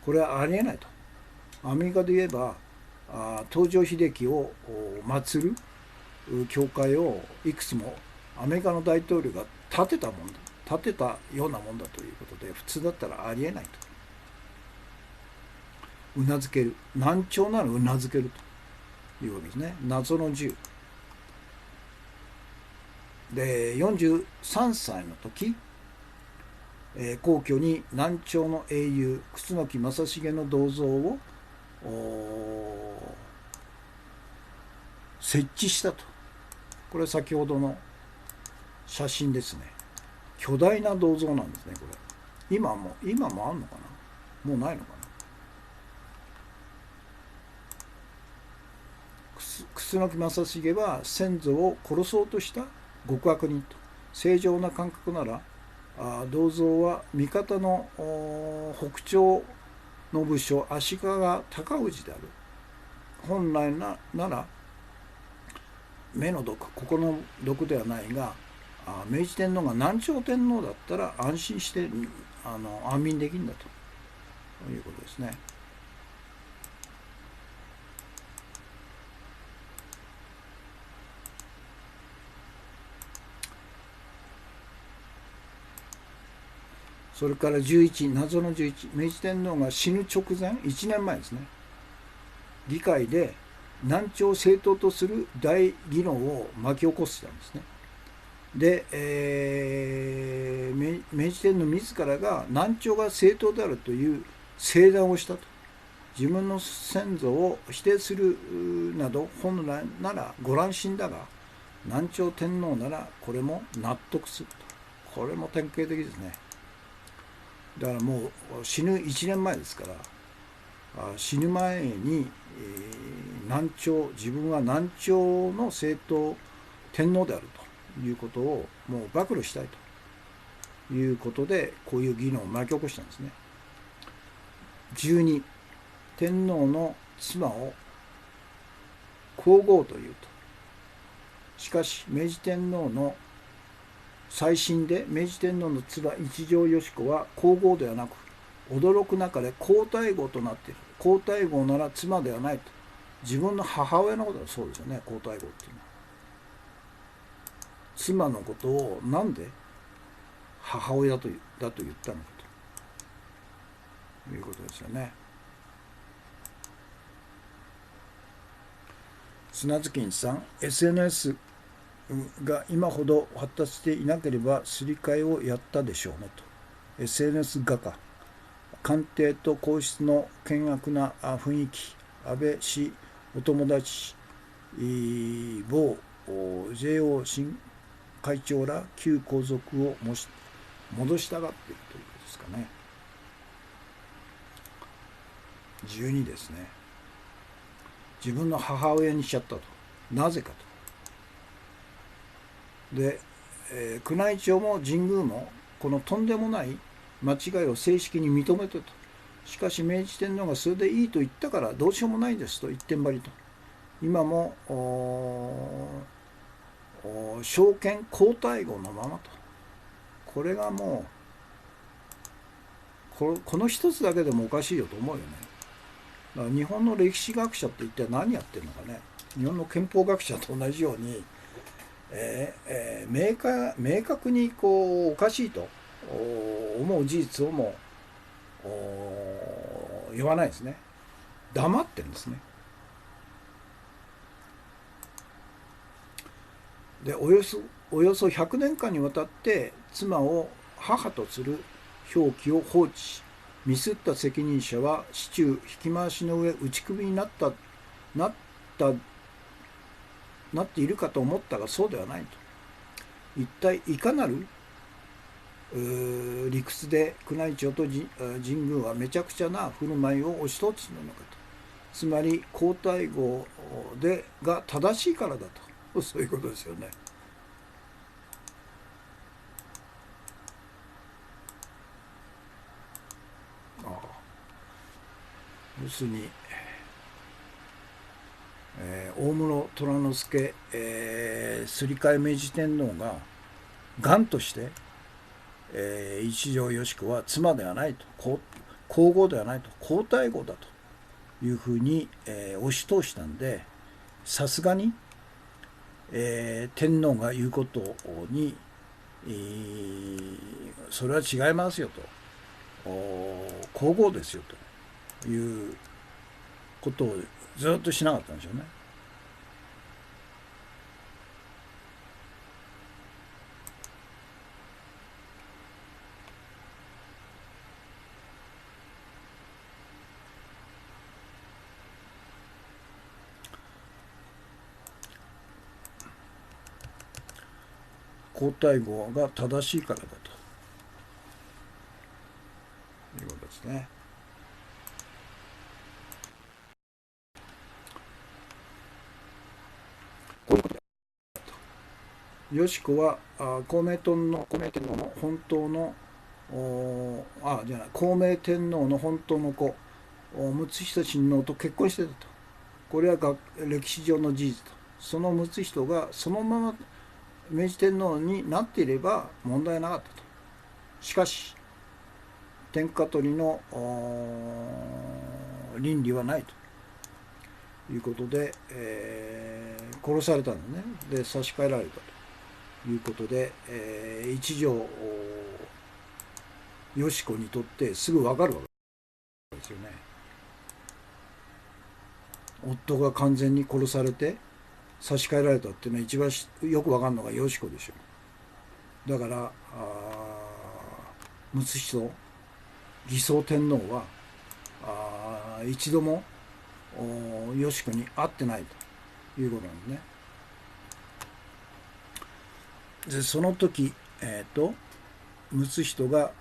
これはありえないと。アメリカで言えば東条英機を祀る教会をいくつもアメリカの大統領が建てたようなもんだということで、普通だったらありえないと。うなずける、南朝ならうなずけるというわけですね。謎の10で43歳の時、皇居に南朝の英雄楠木正成の銅像を設置したと。これ先ほどの写真ですね。巨大な銅像なんですね。これ今もあるのかな、もうないのかな。楠木正成は先祖を殺そうとした極悪人と。正常な感覚なら銅像は味方の北朝の武将足利尊氏である。本来なら目の毒、ここの毒ではないが、明治天皇が南朝天皇だったら安心して安眠できるんだということですね。それから11、謎の11、明治天皇が死ぬ直前、1年前ですね、議会で南朝を正当とする大議論を巻き起こしたんですね。で、明治天皇自らが南朝が正当であるという正談をしたと。自分の先祖を否定するなど本来ならご乱心だが、南朝天皇ならこれも納得すると。これも典型的ですね。だからもう死ぬ1年前ですから、死ぬ前に、自分は南朝の正統天皇であるということをもう暴露したいということで、こういう議論を巻き起こしたんですね。12、天皇の妻を皇后というと。しかし明治天皇の再審で明治天皇の妻一条よし子は皇后ではなく、驚く中で皇太后となっている。皇太后なら妻ではないと。自分の母親のことはそうですよね、皇太后っていうのは。妻のことをなんで母親だと言ったのかということですよね。砂月金さん、SNS が今ほど発達していなければすり替えをやったでしょうねと。 SNS 画家、官邸と皇室の険悪な雰囲気、安倍氏お友達、某 JO 新会長ら旧皇族を戻したがっているということですかね。12ですね。自分の母親にしちゃったと。なぜかと。で、宮内庁も神宮もこのとんでもない間違いを正式に認めてと。しかし明治天皇がそれでいいと言ったからどうしようもないんですと一点張りと。今も昭憲皇太后のままと。これがもうこの一つだけでもおかしいよと思うよね。だから日本の歴史学者って一体何やってるのかね。日本の憲法学者と同じように、明確にこうおかしいと思う事実をも言わないですね。黙ってるんですね。でおよそ100年間にわたって妻を母とする表記を放置し、ミスった責任者は市中引き回しの上打ち首になっているかと思ったがそうではないと。一体いかなる理屈で宮内庁と神宮はめちゃくちゃな振る舞いを押し通すのかと。つまり皇太后が正しいからだと。そういうことですよね。要するに、大室虎之助、すり替え明治天皇が頑として、一条よし子は妻ではないと、皇后ではないと、皇太后だというふうに、押し通したんで、さすがに、天皇が言うことに、それは違いますよと、皇后ですよということをずっとしなかったんでしょうね。皇太后が正しいからだということですね。こういうことで、よし子は公明天皇の本当の孝明天皇の本当の子睦仁親王と結婚してたと。これは歴史上の事実と。その睦仁がそのまま明治天皇になっていれば問題なかったと。しかし天下取りの倫理はないということで、殺されたんだね。で差し替えられたということで、一条よし子にとってすぐ分かるわけですよね。夫が完全に殺されて差し替えられたっていうのは一番よく分かるのがよし子でしょ。だから睦仁偽装天皇は一度もよし子に会ってないということなんですね。でその時睦仁が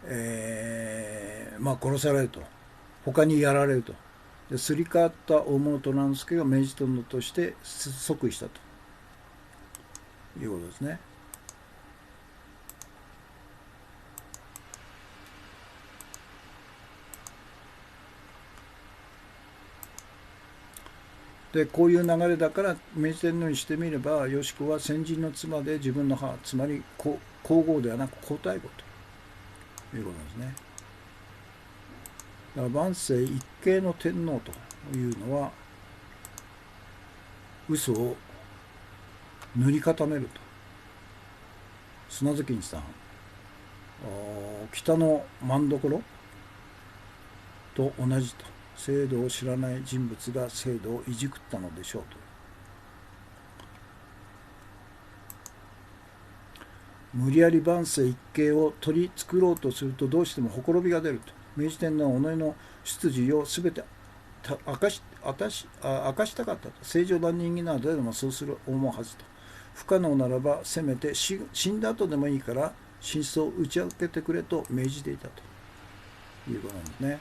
殺されると、他にやられると。ですり替わった大物虎之助が明治天皇として即位したということですね。でこういう流れだから明治天皇にしてみれば、よし子は先人の妻で自分の母、つまり皇后ではなく皇太后ということですね。だから万世一系の天皇というのは嘘を塗り固めると。砂月金さん、北の政所と同じと。制度を知らない人物が制度をいじくったのでしょうと。無理やり万世一系を取り繕ろうとするとどうしてもほころびが出ると。明治天皇は己の出自を全て明かしたかったと。正常な人間なら誰でもそうする思うはずと。不可能ならばせめて死んだ後でもいいから真相を打ち明けてくれと命じていたということなんですね。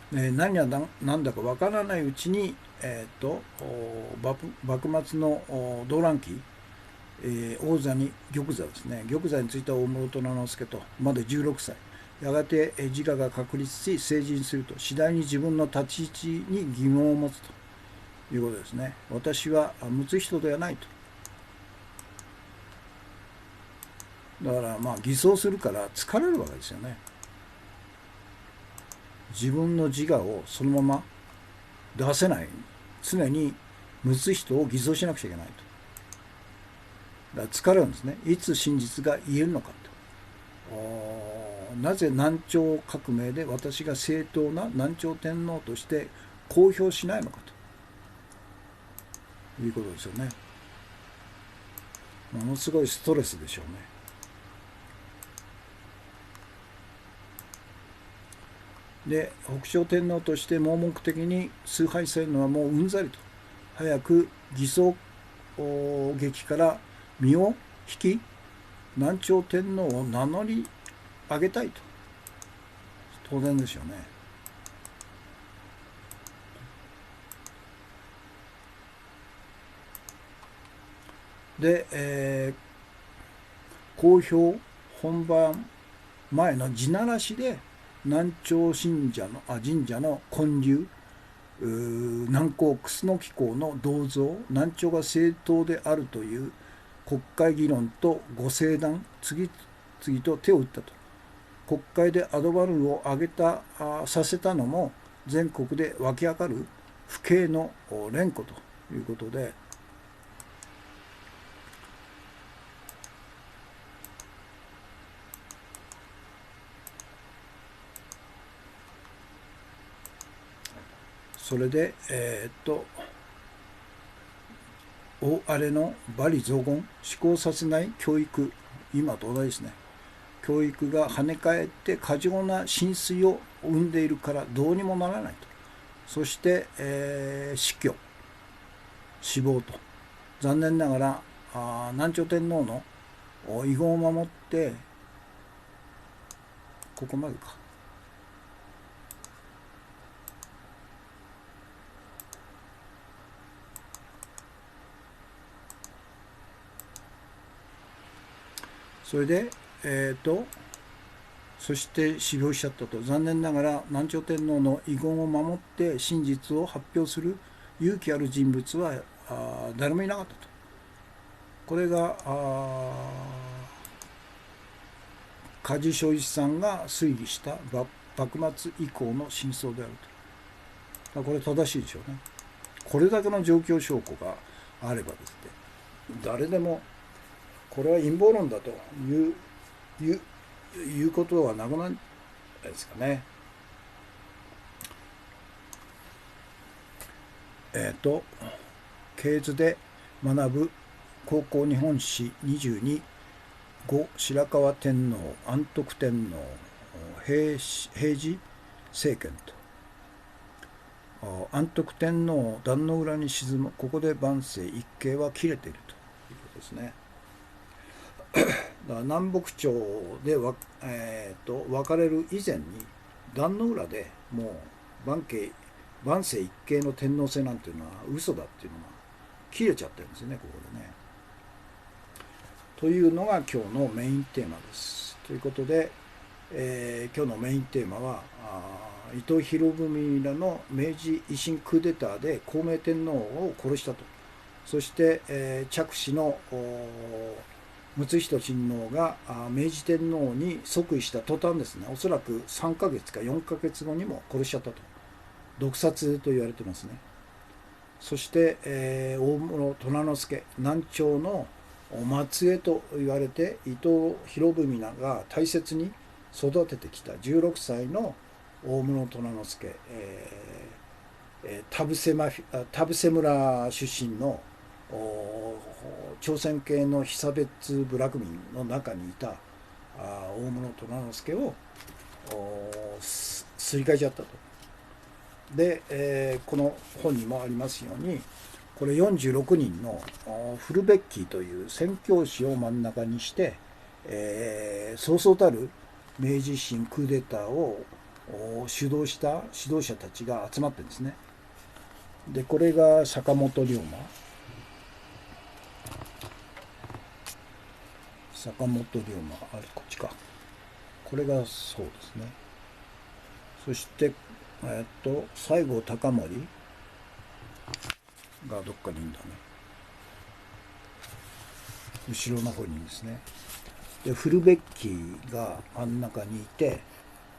何が何だかわからないうちに、幕末の動乱期、王座に玉座ですね、玉座についた大室虎之助とまだ16歳、やがて自我が確立し成人すると次第に自分の立ち位置に疑問を持つということですね。私は無つ人ではないと。だから偽装するから疲れるわけですよね。自分の自我をそのまま出せない、常に無つ人を偽装しなくちゃいけないと。だから疲れるんですね。いつ真実が言えるのかと。なぜ南朝革命で私が正当な南朝天皇として公表しないのかということですよね。ものすごいストレスでしょうね。で北朝天皇として盲目的に崇拝されるのはもううんざりと。早く偽装劇から身を引き南朝天皇を名乗り上げたいと。当然ですよね。で、公表本番前の地ならしで南朝神社の建立、南高楠木公の銅像、南朝が正当であるという国会議論とご聖断、次々と手を打ったと。国会でアドバルーンを上げたさせたのも全国で湧き上がる不敬の連呼ということで、それで大荒れの罵詈雑言、思考させない教育、今と同じですね。教育が跳ね返って過剰な浸水を生んでいるからどうにもならないと。そして、死去、死亡と。残念ながら南朝天皇の遺言を守ってここまでか。それでそして死亡しちゃったと。残念ながら南朝天皇の遺言を守って真実を発表する勇気ある人物は誰もいなかったと。これが梶正一さんが推理した幕末以降の真相であると。これ正しいでしょうね。これだけの状況証拠があればですね、誰でもこれは陰謀論だということはなくなるんですかね。系図で学ぶ高校日本史22、後白河天皇、安徳天皇、平治政権と。安徳天皇壇の浦に沈む、ここで万世一系は切れているということですね。だから南北朝で分かれる以前に壇の浦でもう万世一系の天皇制なんていうのは嘘だっていうのが切れちゃってるんですよね、ここでね。というのが今日のメインテーマです。ということで、今日のメインテーマは伊藤博文らの明治維新クーデターで孝明天皇を殺したと。そして、嫡子の睦仁親王が明治天皇に即位した途端ですね、おそらく3ヶ月か4ヶ月後にも殺しちゃったと。毒殺と言われてますね。そして、大室虎之助、南朝の末裔と言われて伊藤博文が大切に育ててきた16歳の大室虎之助、田伏村出身の朝鮮系の被差別部落民の中にいた大室虎之助をすり替えちゃったと。で、この本にもありますように、これ46人のフルベッキーという宣教師を真ん中にして、そうそうたる明治維新クーデターを主導した指導者たちが集まってるんですね。でこれが坂本龍馬、あれこっちか、これがそうですね。そして西郷隆盛がどっかにいるんだね、後ろの方にですね。でフルベッキーが真ん中にいて、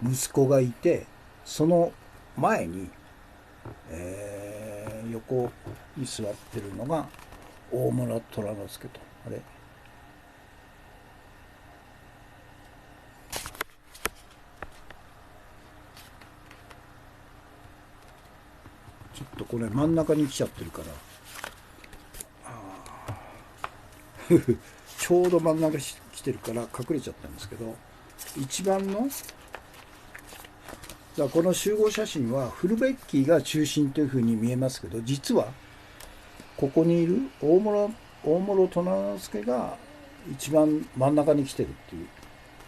息子がいて、その前に、横に座ってるのが大村虎之助と。あれちょっとこれ真ん中に来ちゃってるから、ちょうど真ん中に来てるから隠れちゃったんですけど、一番のこの集合写真はフルベッキーが中心というふうに見えますけど、実はここにいる大室虎之助が一番真ん中に来てるっていう、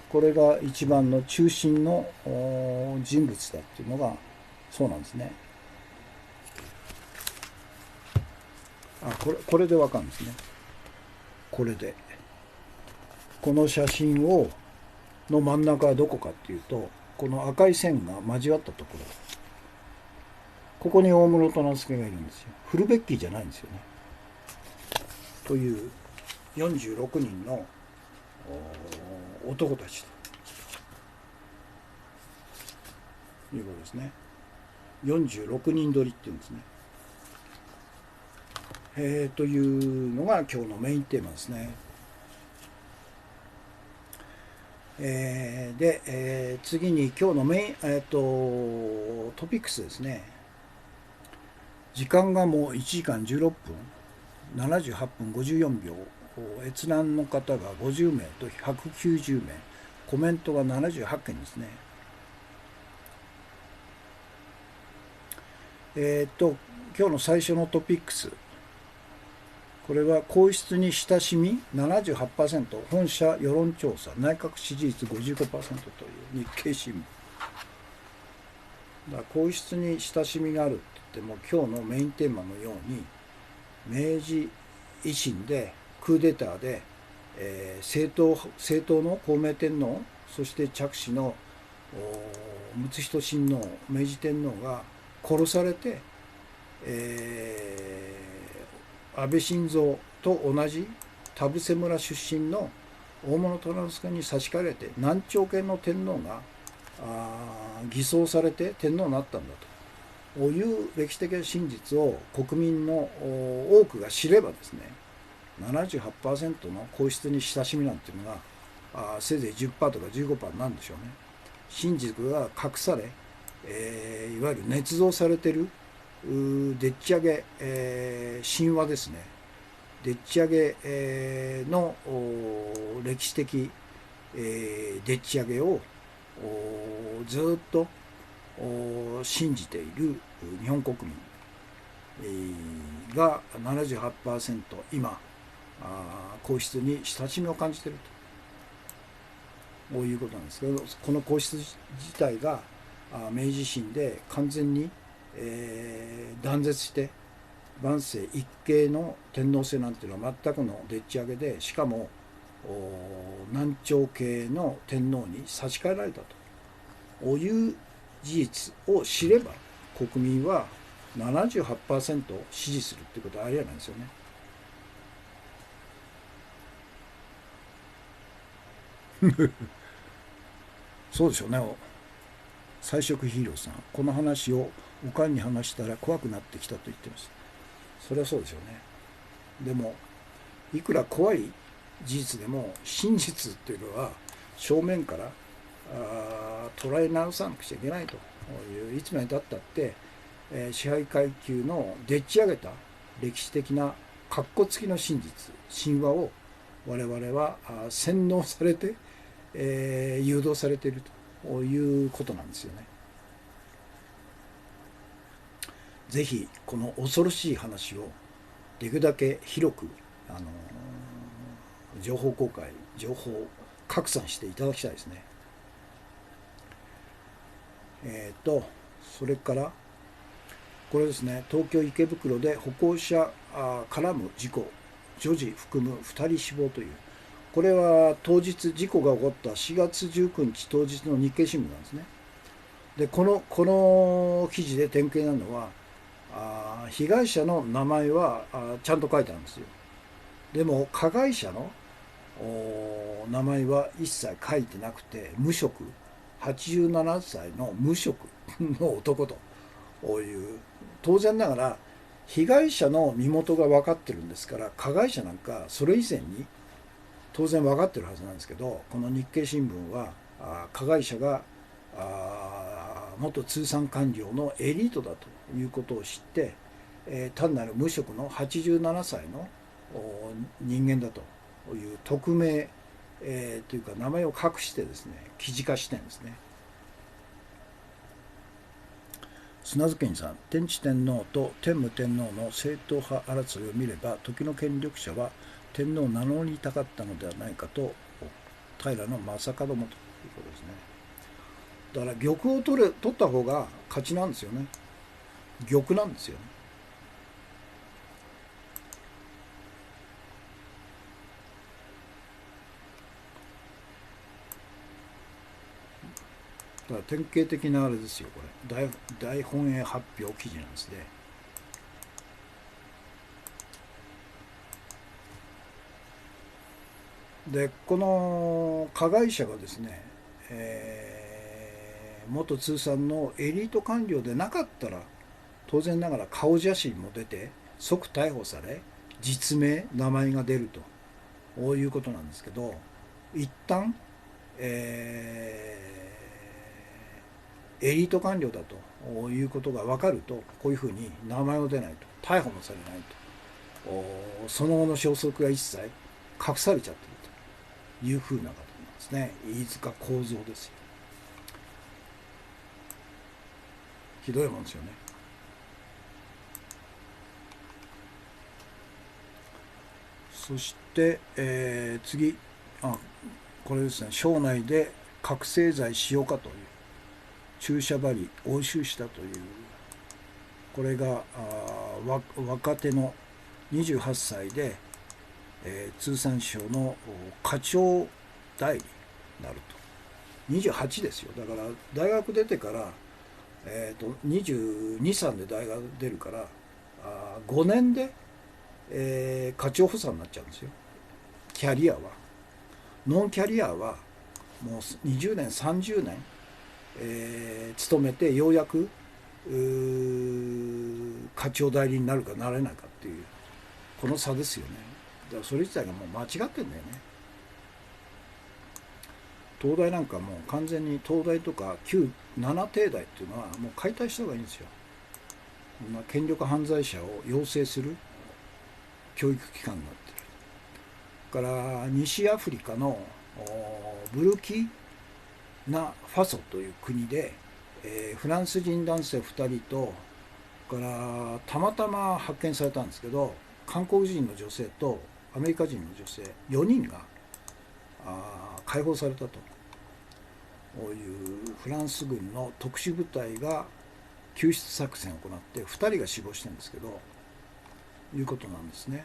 これが一番の中心の人物だっていうのがそうなんですね。これでわかるんですね。これでこの写真の真ん中はどこかっていうと、この赤い線が交わったところ、ここに大室虎之助がいるんですよ。フルベッキーじゃないんですよね。という46人の男たちということですね。46人撮りっていうんですね。というのが今日のメインテーマですね。で、次に今日のメイン、トピックスですね。時間がもう1時間16分、78分54秒、閲覧の方が50名と190名、コメントが78件ですね。今日の最初のトピックス、これは皇室に親しみ 78%、本社世論調査、内閣支持率 55% という日経新聞。だから皇室に親しみがあるって言っても、今日のメインテーマのように、明治維新でクーデターで、政党の孝明天皇、そして嫡子の睦仁親王、明治天皇が殺されて、安倍晋三と同じ田伏村出身の大物虎之助に差し替えられて、南朝系の天皇が偽装されて天皇になったんだという歴史的な真実を国民の多くが知ればですね、78% の皇室に親しみなんていうのがせいぜい 10% とか 15% なんでしょうね。真実が隠され、いわゆる捏造されているでっち上げ、神話ですね。でっち上げ、の歴史的、でっち上げをずっと信じている日本国民が 78% 今皇室に親しみを感じているということなんですけど、この皇室自体が明治維新で完全に、断絶して、万世一系の天皇制なんていうのは全くのでっち上げで、しかも南朝系の天皇に差し替えられたという事実を知れば、国民は 78% を支持するっていうことはありえないんですよね。そうでしょうね。菜食ヒーローさん、この話をおかんに話したら怖くなってきたと言ってます。それはそうでしょうね。でもいくら怖い事実でも、真実っていうのは正面から捉え直さなくちゃいけないという、いつまでたったって、支配階級のでっち上げた歴史的なカッコつきの真実、神話を我々は洗脳されて、誘導されているということなんですよね。ぜひこの恐ろしい話をできるだけ広く、情報公開、情報拡散していただきたいですね。それからこれですね、東京池袋で歩行者絡む事故、女児含む2人死亡という、これは当日事故が起こった4月19日当日の日経新聞なんですね。でこの記事で典型なのは、被害者の名前はちゃんと書いてあるんですよ。でも加害者の名前は一切書いてなくて、無職、87歳の無職の男という、当然ながら被害者の身元が分かってるんですから、加害者なんかそれ以前に当然分かってるはずなんですけど、この日経新聞は加害者が元通産官僚のエリートだということを知って、単なる無職の87歳の人間だという匿名、というか名前を隠してですね、記事化してるんですね。砂津健さん、天智天皇と天武天皇の正統派争いを見れば、時の権力者は天皇を名乗りたかったのではないかと、平将門もということですね。だから玉を取った方が勝ちなんですよね。玉なんですよね。だから典型的なあれですよ、これ大本営発表記事なんですね。でこの加害者がですね、元通産のエリート官僚でなかったら、当然ながら顔写真も出て即逮捕され、実名名前が出るということなんですけど、一旦、エリート官僚だということが分かると、こういうふうに名前を出ないと、逮捕もされないと、その後の消息が一切隠されちゃっているというふうな形なんですね。飯塚幸三ですよ。ひどいもんですよね。そして、次、これですね、省内で覚醒剤使用かという、注射針押収したという、これが若手の28歳で、通産省の課長代理になると。28ですよ。だから大学出てから、22、3で大学出るから5年で、課長補佐になっちゃうんですよ。キャリアは。ノンキャリアはもう20年、30年、勤めてようやく課長代理になるかなれないかっていう、この差ですよね。だからそれ自体がもう間違ってんだよね。東大なんかもう完全に東大とか旧7帝大っていうのはもう解体した方がいいんですよ。権力犯罪者を養成する教育機関になってる。から西アフリカのブルキナファソという国で、フランス人男性2人とからたまたま発見されたんですけど、韓国人の女性とアメリカ人の女性4人が解放されたというフランス軍の特殊部隊が救出作戦を行って2人が死亡してるんですけど、いうことなんですね。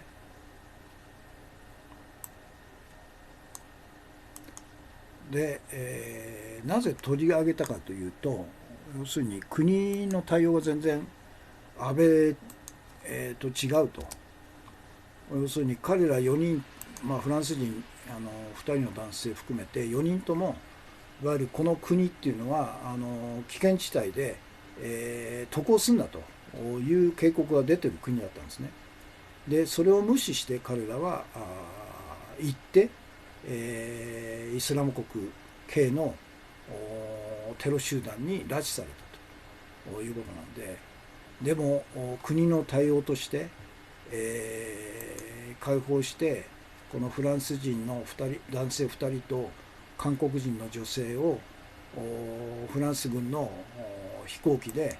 で、なぜ取り上げたかというと、要するに国の対応が全然安倍、と違うと。要するに彼ら4人、フランス人2人の男性含めて4人とも、いわゆるこの国っていうのは危険地帯で、渡航すんなという警告が出てる国だったんですね。でそれを無視して彼らは行って、イスラム国系のテロ集団に拉致されたということなんで、でも国の対応として、解放してこのフランス人の男性2人と韓国人の女性をフランス軍の飛行機で、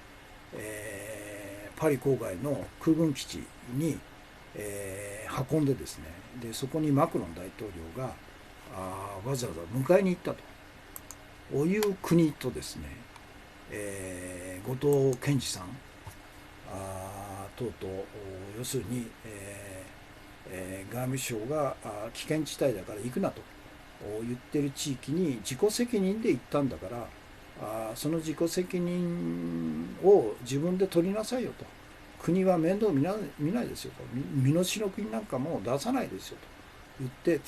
パリ郊外の空軍基地に、運んでですね、でそこにマクロン大統領がわざわざ迎えに行ったという国とですね、後藤健二さん等々、要するに、外務省が危険地帯だから行くなと言ってる地域に自己責任で行ったんだから、その自己責任を自分で取りなさいよと。国は面倒見ないですよと。身代金なんかもう出さないですよと言って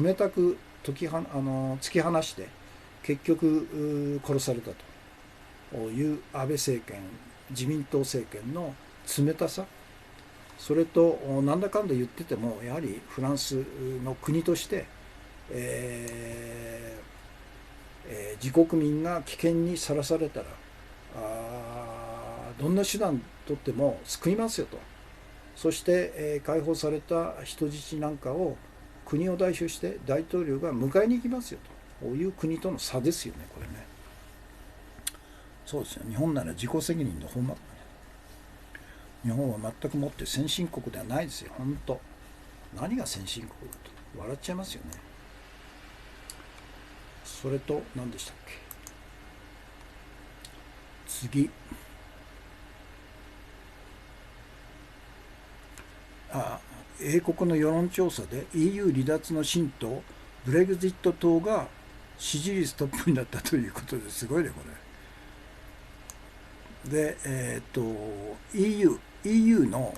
冷たく突き放して結局殺されたという安倍政権、自民党政権の冷たさ、それとなんだかんだ言っててもやはりフランスの国として、自国民が危険にさらされたらどんな手段取っても救いますよと。そして、解放された人質なんかを国を代表して大統領が迎えに行きますよという国との差ですよね、これね。そうですよ、日本なら自己責任の本末。日本は全くもって先進国ではないですよ、本当。何が先進国だと笑っちゃいますよね。それと何でしたっけ、次、英国の世論調査で EU 離脱の新党ブレグジット党が支持率トップになったということですごいねこれで。EU の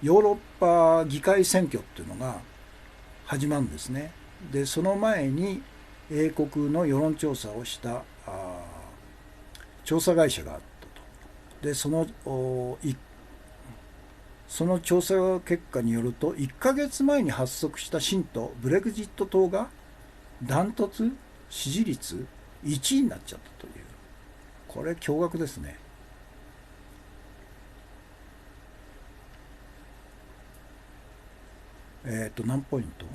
ヨーロッパ議会選挙っていうのが始まるんですね。でその前に英国の世論調査をした調査会社があったと。でその調査結果によると1ヶ月前に発足した新党ブレグジット党がダントツ支持率1位になっちゃったという、これ驚愕ですね。何ポイント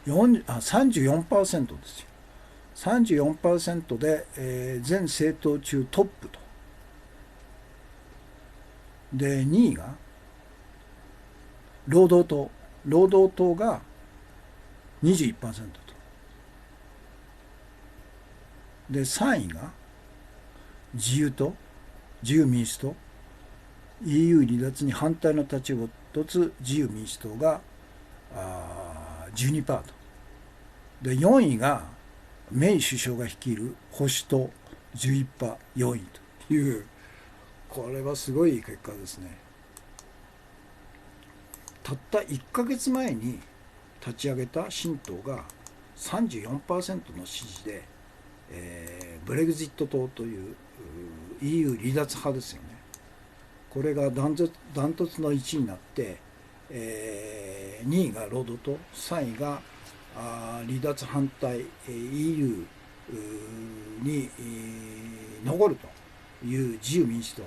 ？34% ですよ。34% で、全政党中トップと。で2位が労働党が 21% と。で3位が自由民主党、 EU 離脱に反対の立場を持つ自由民主党が12%と。で4位がメイ首相が率いる保守党 11%、 4位という、これはすごい結果ですね。たった1ヶ月前に立ち上げた新党が 34% の支持で、ブレグジット党という EU 離脱派ですよね。これがダントツの1位になって、2位が労働党、3位が離脱反対 EU に残るという自由民主党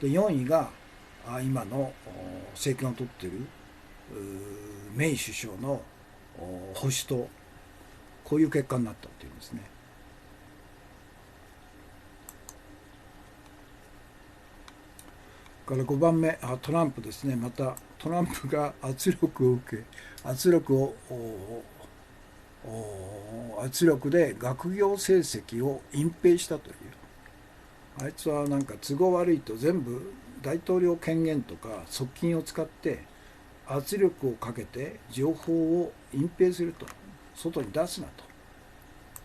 で、4位が今の政権を取っているメイ首相の保守党、こういう結果になったっていうんですね。から5番目、トランプですね。またトランプが圧力を受け、圧力を圧力で学業成績を隠蔽したという。あいつはなんか都合悪いと全部大統領権限とか側近を使って圧力をかけて情報を隠蔽すると、外に出すな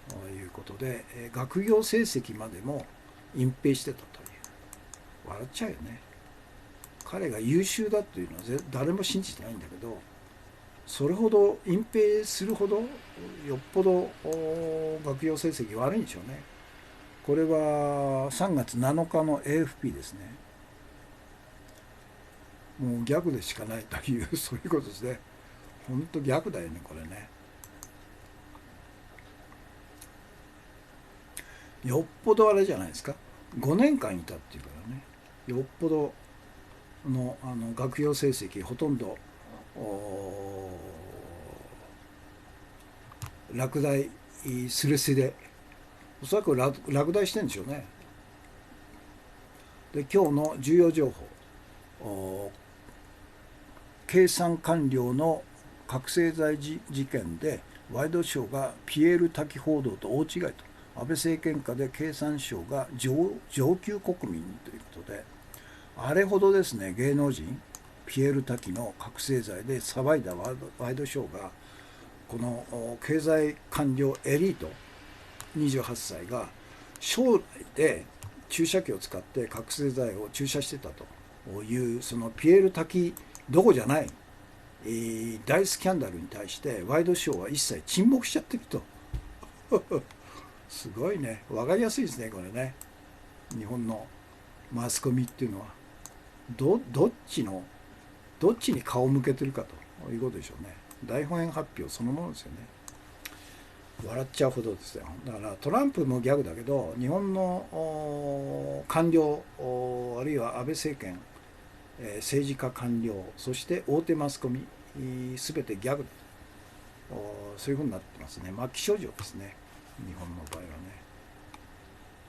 ということで、学業成績までも隠蔽してたという。笑っちゃうよね。彼が優秀だというのは誰も信じてないんだけど、それほど隠蔽するほどよっぽど学業成績悪いんでしょうね。これは3月7日の AFP ですね。もうギャグでしかないというそういうことですね。本当ギャグだよねこれね。よっぽどあれじゃないですか。5年間いたっていうからね。よっぽどの学業成績ほとんど落第すれすれ、おそらく落第してるんでしょうね。で今日の重要情報、経産官僚の覚醒剤事件でワイドショーがピエール滝報道と大違いと、安倍政権下で経産省が上級国民ということで、あれほどですね芸能人ピエール滝の覚醒剤で騒いだワイドショーが、この経済官僚エリート28歳が将来で注射器を使って覚醒剤を注射してたという、そのピエール滝どこじゃない、大スキャンダルに対してワイドショーは一切沈黙しちゃってるとすごいね、分かりやすいですねこれね。日本のマスコミっていうのはどっちに顔を向けてるかということでしょうね。大本営発表そのものですよね。笑っちゃうほどですよ。だからトランプもギャグだけど、日本の官僚あるいは安倍政権、政治家官僚、そして大手マスコミ全てギャグ、そういうふうになってますね。末期症状ですね、日本の場合はね。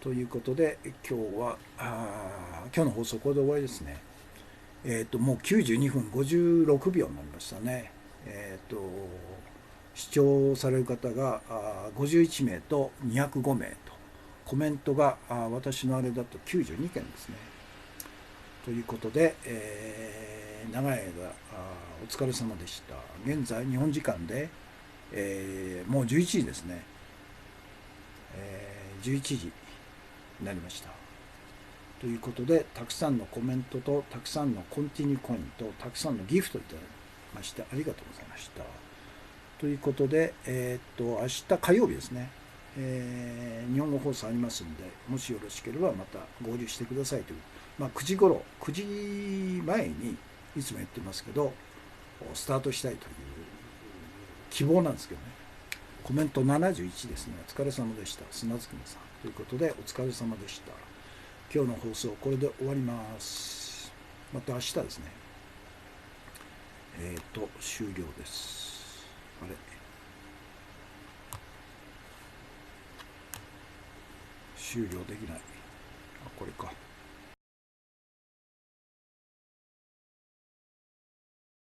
ということで今日の放送これで終わりですね。もう92分56秒になりましたね。視聴される方が51名と205名と、コメントが私のあれだと92件ですね。ということで、長い間お疲れ様でした。現在日本時間で、もう11時ですね、11時になりました。ということで、たくさんのコメントとたくさんのコンティニューコインとたくさんのギフトいただきましてありがとうございました。ということで、明日火曜日ですね、日本語放送ありますんで、もしよろしければまた合流してくださいという、9時頃、9時前にいつも言ってますけど、スタートしたいという希望なんですけどね。コメント71ですね。お疲れ様でした。砂月さん。ということで、お疲れ様でした。今日の放送、これで終わります。また明日ですね。終了です。あれ終了できない。これか。